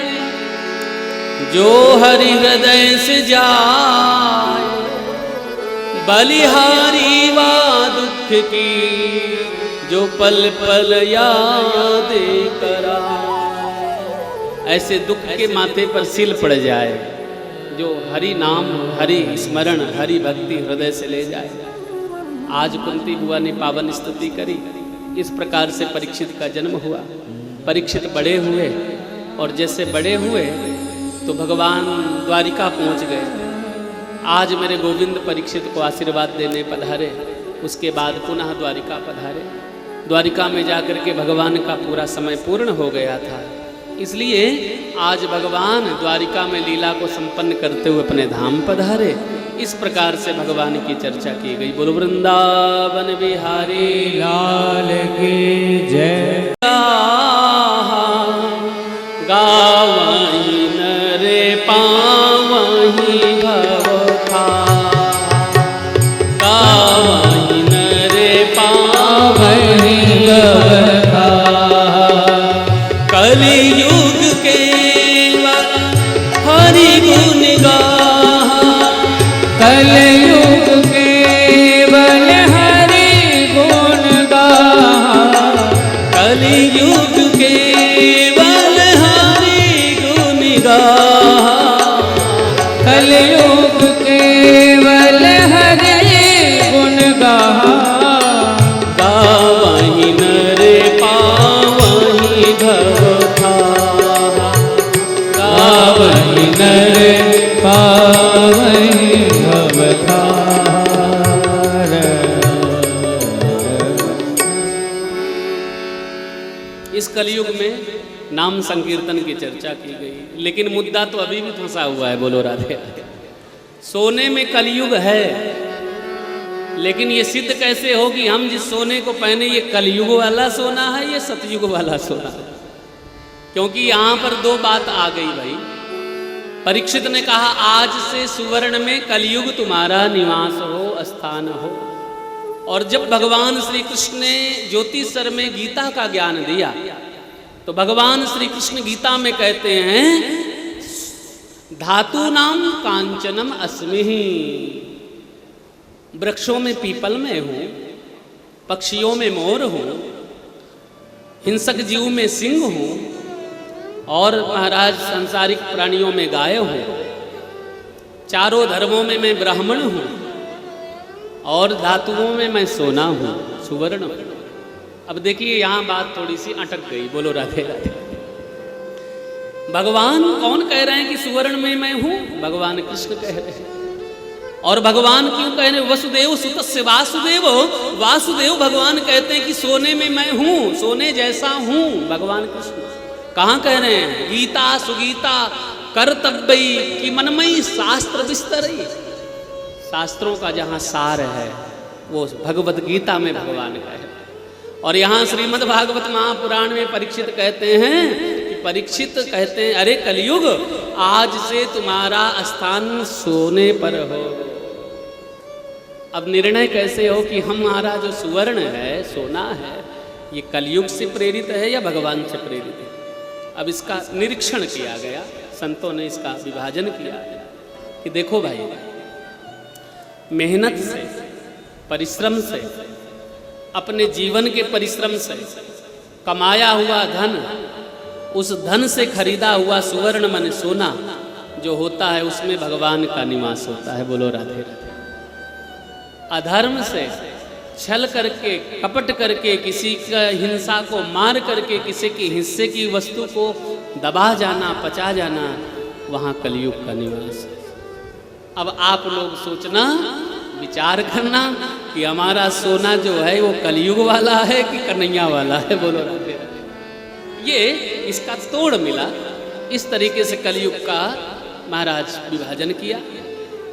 जो हरि हृदय से जाए, बलिहारी व दुख की जो पल पल याद कराए। ऐसे दुख के माथे पर सिल पड़ जाए जो हरि नाम, हरि स्मरण, हरि भक्ति हृदय से ले जाए। आज कुंती बुआ ने पावन स्तुति करी। इस प्रकार से परीक्षित का जन्म हुआ। परीक्षित बड़े हुए, और जैसे बड़े हुए तो भगवान द्वारिका पहुंच गए। आज मेरे गोविंद परीक्षित को आशीर्वाद देने पधारे, उसके बाद पुनः द्वारिका पधारे। द्वारिका में जाकर के भगवान का पूरा समय पूर्ण हो गया था, इसलिए आज भगवान द्वारिका में लीला को संपन्न करते हुए अपने धाम पधारे। इस प्रकार से भगवान की चर्चा की गई। बोलो वृंदावन बिहारी लाल की जय। गावहीं नरे पावहीं भव खार, गावहीं नरे पावहीं भव खार। कलियुग केवल हरि गुण गाहा, कलयुग केवल हरि गुण गाहा, कलियुग केवल हरि गुण गाहा, कलयुग केवल हरि गुण गाहा। गावहीं नरे पावहीं भव खार, गावहीं नरे पावहीं भव खार। इस कलयुग में नाम संकीर्तन की चर्चा की गई, लेकिन मुद्दा तो अभी भी फंसा हुआ है। बोलो राधे राधे। सोने में कलयुग है, लेकिन ये सिद्ध कैसे हो कि हम जिस सोने को पहने ये कलयुग वाला सोना है, ये सतयुग वाला सोना है? क्योंकि यहाँ पर दो बात आ गई भाई। परीक्षित ने कहा आज से सुवर्ण में कलयुग तुम्हारा निवास हो, स्थान हो। और जब भगवान श्री कृष्ण ने ज्योतिषर में गीता का ज्ञान दिया, तो भगवान श्री कृष्ण गीता में कहते हैं धातु नाम कांचनम अस्मिहि। वृक्षों में पीपल में हूँ, पक्षियों में मोर हूँ, हिंसक जीव में सिंह हूँ, और महाराज सांसारिक प्राणियों में गाय हूँ, चारों धर्मों में मैं ब्राह्मण हूँ, और धातुओं में मैं सोना हूँ, सुवर्ण हूँ। अब देखिए यहाँ बात थोड़ी सी अटक गई। बोलो राधे राधे। भगवान कौन कह रहे हैं कि सुवर्ण में मैं हूँ? भगवान कृष्ण कह रहे हैं। और भगवान क्यों कह रहे हैं? वसुदेव सुतस्य वासुदेव, वासुदेव भगवान कहते हैं कि सोने में मैं हूँ, सोने जैसा हूँ। भगवान कृष्ण कहाँ कह रहे हैं? गीता सुगीता कर्तव्य की मनमयी शास्त्र विस्तरई। शास्त्रों का जहाँ सार है वो भगवत गीता में भगवान का है। और यहाँ श्रीमद् भागवत महापुराण में परीक्षित कहते हैं कि परीक्षित कहते हैं अरे कलयुग आज से तुम्हारा स्थान सोने पर हो। अब निर्णय कैसे हो कि हमारा जो सुवर्ण है, सोना है, ये कलयुग से प्रेरित है या भगवान से प्रेरित है? अब इसका निरीक्षण किया गया, संतों ने इसका विभाजन किया कि देखो भाई, मेहनत से, परिश्रम से, अपने जीवन के परिश्रम से कमाया हुआ धन, उस धन से खरीदा हुआ सुवर्ण मन सोना जो होता है, उसमें भगवान का निवास होता है। बोलो राधे राधे। अधर्म से, छल करके, कपट करके, किसी का हिंसा को मार करके किसी के हिस्से की वस्तु को दबा जाना, पचा जाना, वहाँ कलयुग का निवास है। अब आप लोग सोचना, विचार करना कि हमारा सोना जो है वो कलयुग वाला है कि कन्हैया वाला है। बोलो राधे राधे। ये इसका तोड़ मिला। इस तरीके से कलयुग का महाराज विभाजन किया।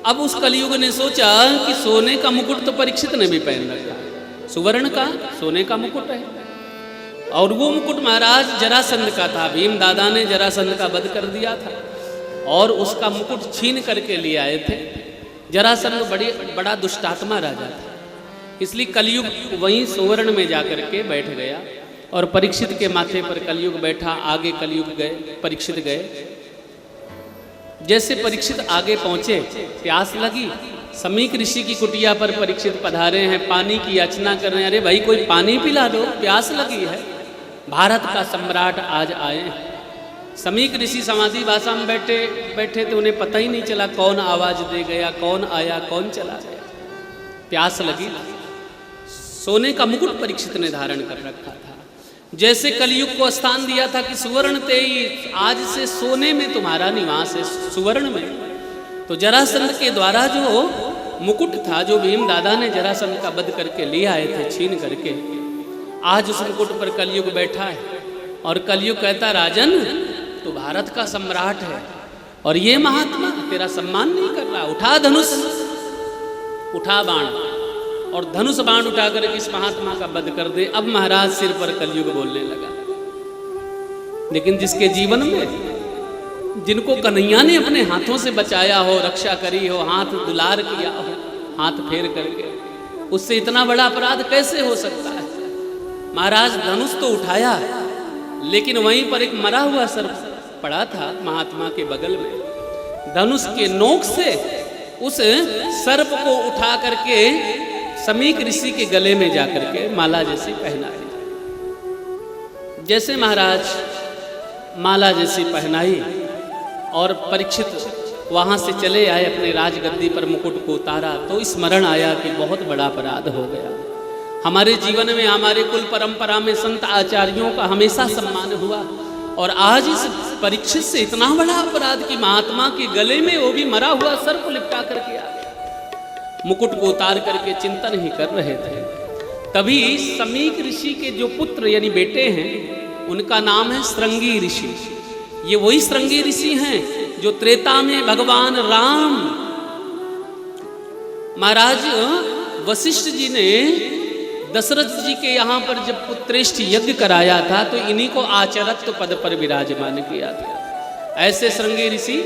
अब उस कलयुग ने सोचा कि सोने का मुकुट तो परीक्षित ने भी पहन रखा, सुवर्ण का सोने का मुकुट है, और वो मुकुट महाराज जरासंध का था। भीम दादा ने जरासंध का वध कर दिया था और उसका मुकुट छीन करके ले आए थे। जरासंध बड़ा दुष्टात्मा राजा था, इसलिए कलयुग वहीं सुवर्ण में जाकर के बैठ गया और परीक्षित के माथे पर कलयुग बैठा। आगे कलयुग गए, परीक्षित गए। जैसे परीक्षित आगे पहुंचे, प्यास लगी। समीक ऋषि की कुटिया पर परीक्षित पधारे हैं, पानी की याचना कर रहे हैं। अरे भाई कोई पानी पिला दो, प्यास लगी है। भारत का सम्राट आज आए हैं। समीक ऋषि समाधि भाषा में बैठे थे, उन्हें पता ही नहीं चला कौन आवाज दे गया, कौन आया, कौन चला गया। प्यास लगी। सोने का मुकुट परीक्षित ने धारण कर रखा था। जैसे कलयुग को स्थान दिया था कि सुवर्ण तेई, आज से सोने में तुम्हारा निवास है, सुवर्ण में। तो जरासंध के द्वारा जो मुकुट था, जो भीम दादा ने जरासंध का वध करके ले आए थे छीन करके, आज उस मुकुट पर कलयुग बैठा है। और कलयुग कहता, राजन तू भारत का सम्राट है और ये महात्मा तेरा सम्मान नहीं कर रहा, उठा धनुष, उठा बाण, और धनुष बाण उठाकर इस महात्मा का वध कर दे। अब महाराज सिर पर कलयुग बोलने लगा। लेकिन जिसके जीवन में, जिनको कन्हैया ने अपने हाथों से बचाया हो, रक्षा करी हो, हाथ दुलार किया हो, हाथ फेर करके, उससे इतना बड़ा अपराध कैसे हो सकता है? महाराज धनुष तो उठाया, लेकिन वहीं पर एक मरा हुआ सर्प पड़ा था महात्मा के बगल में। धनुष के नोक से उस सर्प को उठा करके समीक ऋषि के गले में जाकर के माला जैसी पहनाई। जैसे महाराज माला जैसी पहनाई और परीक्षित वहां से चले आए, अपने राजगद्दी पर मुकुट को उतारा, तो स्मरण आया कि बहुत बड़ा अपराध हो गया। हमारे जीवन में, हमारे कुल परंपरा में संत आचार्यों का हमेशा सम्मान हुआ, और आज इस परीक्षित से इतना बड़ा अपराध कि महात्मा के गले में वो भी मरा हुआ सर्प लिपटा करके आ गया। मुकुट को उतार करके चिंतन ही कर रहे थे, तभी समीक ऋषि के जो पुत्र यानी बेटे हैं, उनका नाम है श्रृंगी ऋषि। ये वही श्रृंगी ऋषि हैं जो त्रेता में भगवान राम, महाराज वशिष्ठ जी ने दशरथ जी के यहाँ पर जब पुत्रेष्ठ यज्ञ कराया था, तो इन्हीं को आचरत्व पद पर विराजमान किया था। ऐसे श्रृंगी ऋषि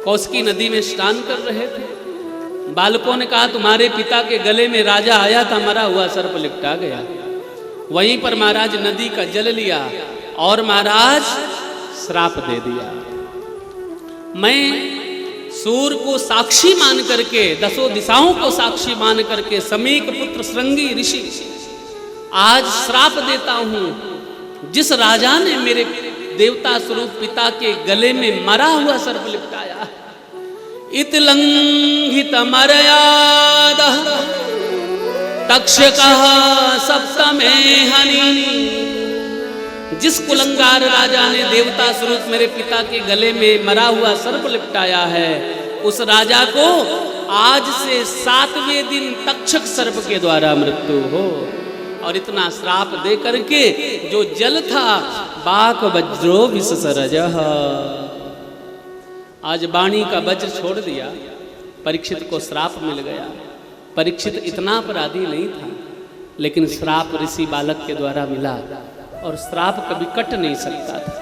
कौशिकी नदी में स्नान कर रहे थे। बालकों ने कहा, तुम्हारे पिता के गले में राजा आया था, मरा हुआ सर्प लिपटा गया। वहीं पर महाराज नदी का जल लिया और महाराज श्राप दे दिया। मैं सूर्य को साक्षी मान करके, दसों दिशाओं को साक्षी मान करके समीक पुत्र श्रृंगी ऋषि आज श्राप देता हूं, जिस राजा ने मेरे देवता स्वरूप पिता के गले में मरा हुआ सर्प लिपटाया। इतलंघित मर्यादा तक्षकः सप्तमे हनि। जिस कुलंगार राजा ने देवता स्वरूप मेरे पिता के गले में मरा हुआ सर्प लिपटाया है, उस राजा को आज से 7वें दिन तक्षक सर्प के द्वारा मृत्यु हो। और इतना श्राप दे करके जो जल था, बाक वज्रो विससरजः, आज वाणी का वज्र छोड़ दिया। परीक्षित को श्राप मिल गया। परीक्षित इतना अपराधी नहीं था, लेकिन श्राप ऋषि बालक के द्वारा मिला, और श्राप कभी कट नहीं सकता था।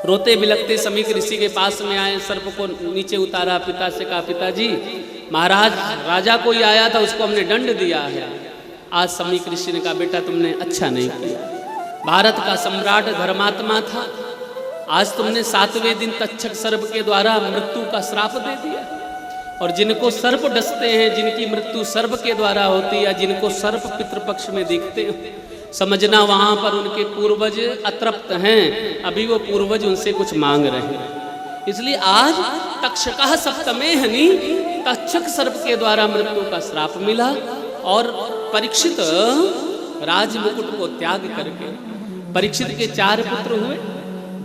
रोते बिलखते समीक ऋषि के पास में आए, सर्प को नीचे उतारा, पिता से कहा, पिताजी महाराज राजा कोई आया था, उसको हमने दंड दिया है। आज समीक ऋषि ने कहा, बेटा तुमने अच्छा नहीं किया। भारत का सम्राट धर्मात्मा था, आज तुमने 7वें दिन तक्षक सर्प के द्वारा मृत्यु का श्राप दे दिया। और जिनको सर्प डसते हैं, जिनकी मृत्यु सर्प के द्वारा होती है, जिनको सर्प पितृपक्ष में दिखते हैं, समझना वहां पर उनके पूर्वज अतृप्त हैं, अभी वो पूर्वज उनसे कुछ मांग रहे हैं। इसलिए आज तक्षकः सप्तमे हनि, तक्षक सर्प के द्वारा मृत्यु का श्राप मिला। और परीक्षित राजमुकुट को त्याग करके, परीक्षित के 4 पुत्र हुए।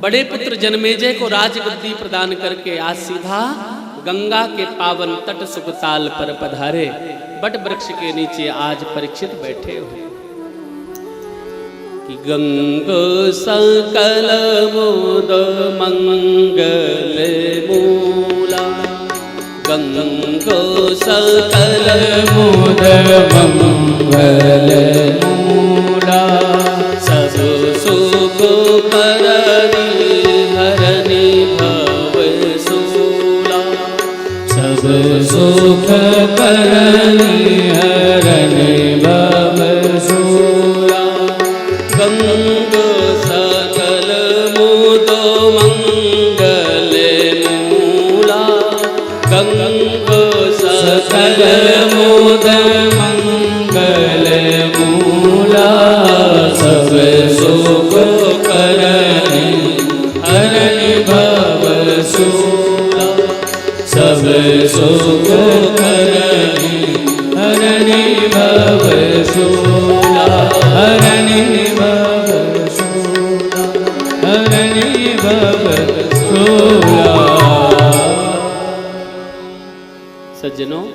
बड़े पुत्र जन्मेजय को राजगद्दी प्रदान करके आज सीधा गंगा के पावन तट सुखताल पर पधारे। बट वृक्ष के नीचे आज परीक्षित बैठे हुए। कि गंगा सकल मोद मंगल मूला, गंगा सकल मोद मंगल मूला, सब सुख करनी हरनि भव सूला, सब सुख करनी हरनि भव सूला। गंगा सकल मोद मंगल मूला, गंगा सकल मोद मंगल मूला, सब सुख करनी हरनि भव सूला, सब सुख करनी हरनि भव सूला, हरनि भव सज्जनों,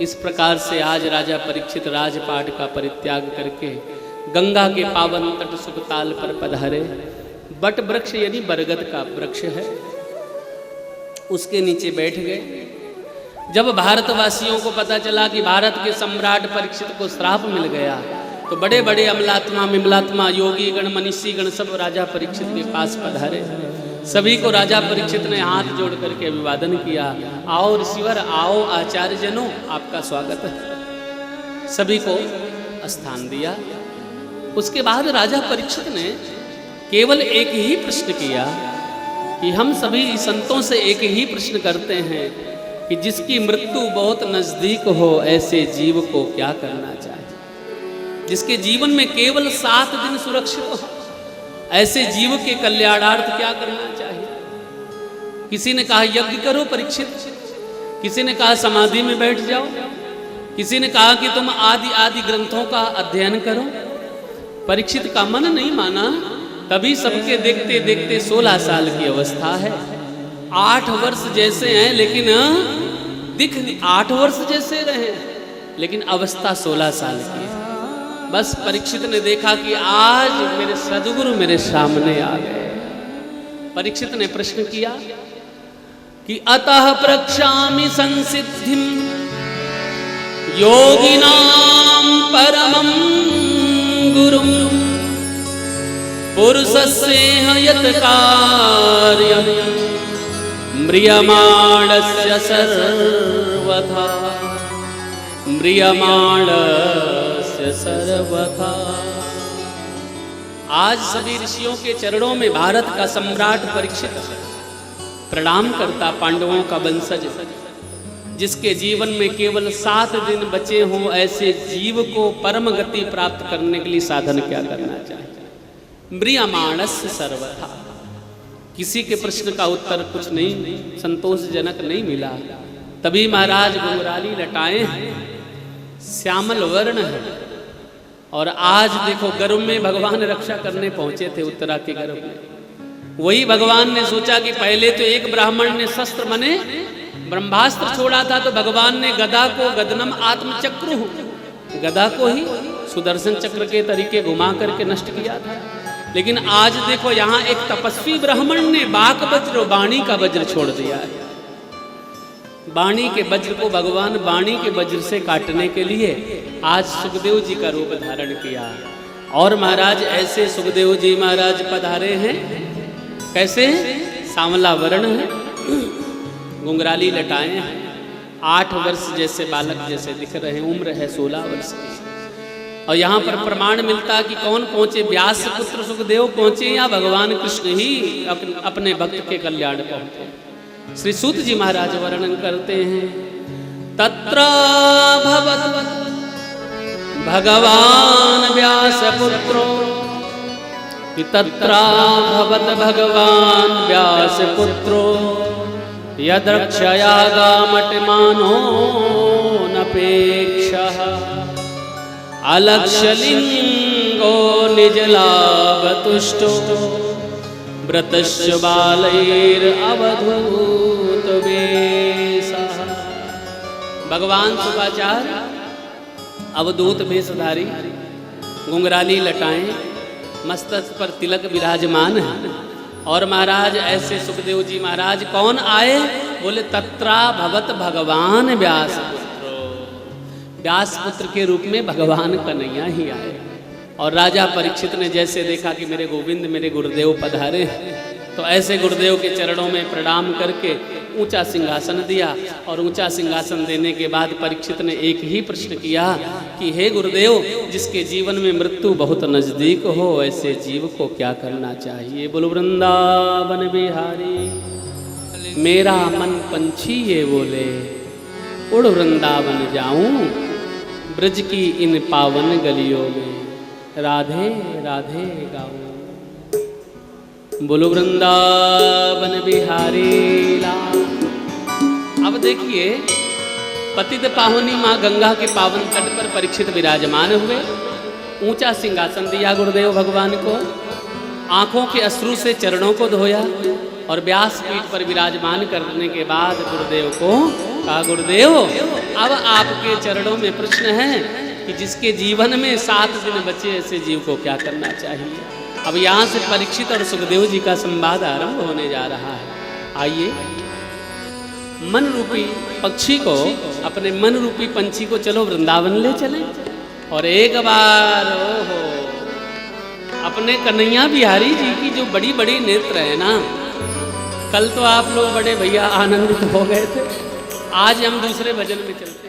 इस प्रकार से आज राजा परीक्षित राजपाट का परित्याग करके गंगा के पावन तट सुखताल पर पधारे। बट वृक्ष यानी बरगद का वृक्ष है, उसके नीचे बैठ गए। जब भारतवासियों को पता चला कि भारत के सम्राट परीक्षित को श्राप मिल गया, तो बड़े बड़े अमलात्मा विमलात्मा योगी गण मनीषी गण सब राजा परीक्षित के पास पधारे। सभी को राजा परीक्षित ने हाथ जोड़ करके अभिवादन किया। आओ ऋषिवर, आओ आचार्य जनों, आपका स्वागत है। सभी को स्थान दिया। उसके बाद राजा परीक्षित ने केवल एक ही प्रश्न किया कि हम सभी संतों से एक ही प्रश्न करते हैं कि जिसकी मृत्यु बहुत नजदीक हो ऐसे जीव को क्या करना चाहिए। जिसके जीवन में केवल 7 दिन सुरक्षित हो, ऐसे जीव के कल्याणार्थ क्या करना चाहिए। किसी ने कहा यज्ञ करो परीक्षित, किसी ने कहा समाधि में बैठ जाओ, किसी ने कहा कि तुम आदि आदि ग्रंथों का अध्ययन करो। परीक्षित का मन नहीं माना। तभी सबके देखते देखते 16 साल की अवस्था है। 8 वर्ष जैसे हैं, लेकिन दिख 8 वर्ष जैसे रहे, लेकिन अवस्था 16 साल की है। बस परीक्षित ने देखा कि आज मेरे सद्गुरु मेरे सामने आ गए। परीक्षित ने प्रश्न किया कि अतः प्रक्षामि संसिद्धिम योगिनां परमं गुरुं पुरुषस्येह यत् कार्यं म्रियमाणस्य सर्वथा म्रियमाणस्य सर्वथा। आज सभी ऋषियों के चरणों में भारत का सम्राट परीक्षित प्रणाम करता। पांडवों का वंशज, जिसके जीवन में केवल 7 दिन बचे हों, ऐसे जीव को परम गति प्राप्त करने के लिए साधन क्या करना चाहिए। म्रियमाणस्य सर्वथा। किसी के प्रश्न का उत्तर कुछ नहीं संतोषजनक नहीं मिला। तभी महाराज घुंघराली लटाएं हैं, श्यामल वर्ण है। और आज देखो गर्भ में भगवान रक्षा करने पहुंचे थे, उत्तरा के गर्भ में। वही भगवान ने सोचा कि पहले तो एक ब्राह्मण ने शस्त्र मने ब्रह्मास्त्र छोड़ा था, तो भगवान ने गदा को गदनम आत्मचक्र, गदा को ही सुदर्शन चक्र के तरीके घुमा करके नष्ट किया था। लेकिन आज देखो यहाँ एक तपस्वी ब्राह्मण ने बाक वज्र वाणी का वज्र छोड़ दिया है। वाणी के वज्र को भगवान वाणी के वज्र से काटने के लिए आज सुखदेव जी का रूप धारण किया। और महाराज ऐसे सुखदेव जी महाराज पधारे हैं, कैसे सांवला वर्ण है, घुंघराली लटाएं हैं, 8 वर्ष जैसे बालक जैसे दिख रहे हैं, उम्र है 16 वर्ष की। और यहाँ पर प्रमाण मिलता कि कौन पहुंचे, व्यास पुत्र सुखदेव पहुंचे या भगवान कृष्ण ही अपने भक्त के कल्याण पहुंचे। श्री सूत जी महाराज वर्णन करते हैं, तत्र भवत भगवान व्यास पुत्रो, तत्र भवत भगवान व्यास पुत्रो, यद्रक्षयागामटमानो नपेक्षः, अलक्ष्यलिंगो निजलाभतुष्टो, व्रतस्य बालैर अवधूत वेशः। भगवान शुकाचार्य अवधूत वेशधारी, घुंघराली लटाएं, मस्तक पर तिलक विराजमान है। और महाराज ऐसे सुखदेव जी महाराज कौन आए, बोले तत्रा भवत भगवान व्यास पुत्र, व्यास पुत्र के रूप में भगवान कन्हैया ही आए। और राजा परीक्षित ने जैसे देखा कि मेरे गोविंद मेरे गुरुदेव पधारे, तो ऐसे गुरुदेव के चरणों में प्रणाम करके ऊंचा सिंहासन दिया। और ऊंचा सिंहासन देने के बाद परीक्षित ने एक ही प्रश्न किया कि हे गुरुदेव, जिसके जीवन में मृत्यु बहुत नजदीक हो ऐसे जीव को क्या करना चाहिए। बोलो वृंदावन बिहारी, मेरा मन पंछी ये बोले, उड़ वृंदावन जाऊं, ब्रज की इन पावन गलियों में राधे राधे गाऊं। बोलो वृंदावन बिहारी लाल। अब देखिए, पतित पावनी माँ गंगा के पावन तट पर परीक्षित विराजमान हुए। ऊंचा सिंहासन दिया गुरुदेव भगवान को, आंखों के अश्रु से चरणों को धोया, और व्यासपीठ पर विराजमान करने के बाद गुरुदेव को कहा, गुरुदेव अब आपके चरणों में प्रश्न है कि जिसके जीवन में 7 दिन बचे ऐसे जीव को क्या करना चाहिए। अब यहाँ से परीक्षित और सुखदेव जी का संवाद आरंभ होने जा रहा है। आइए, मन रूपी पक्षी को, अपने मन रूपी पंछी को चलो वृंदावन ले चलें और एक बार ओहो अपने कन्हैया बिहारी जी की जो बड़ी बड़ी नेत्र है ना, कल तो आप लोग बड़े भैया आनंदित हो गए थे, आज हम दूसरे भजन में चलते हैं।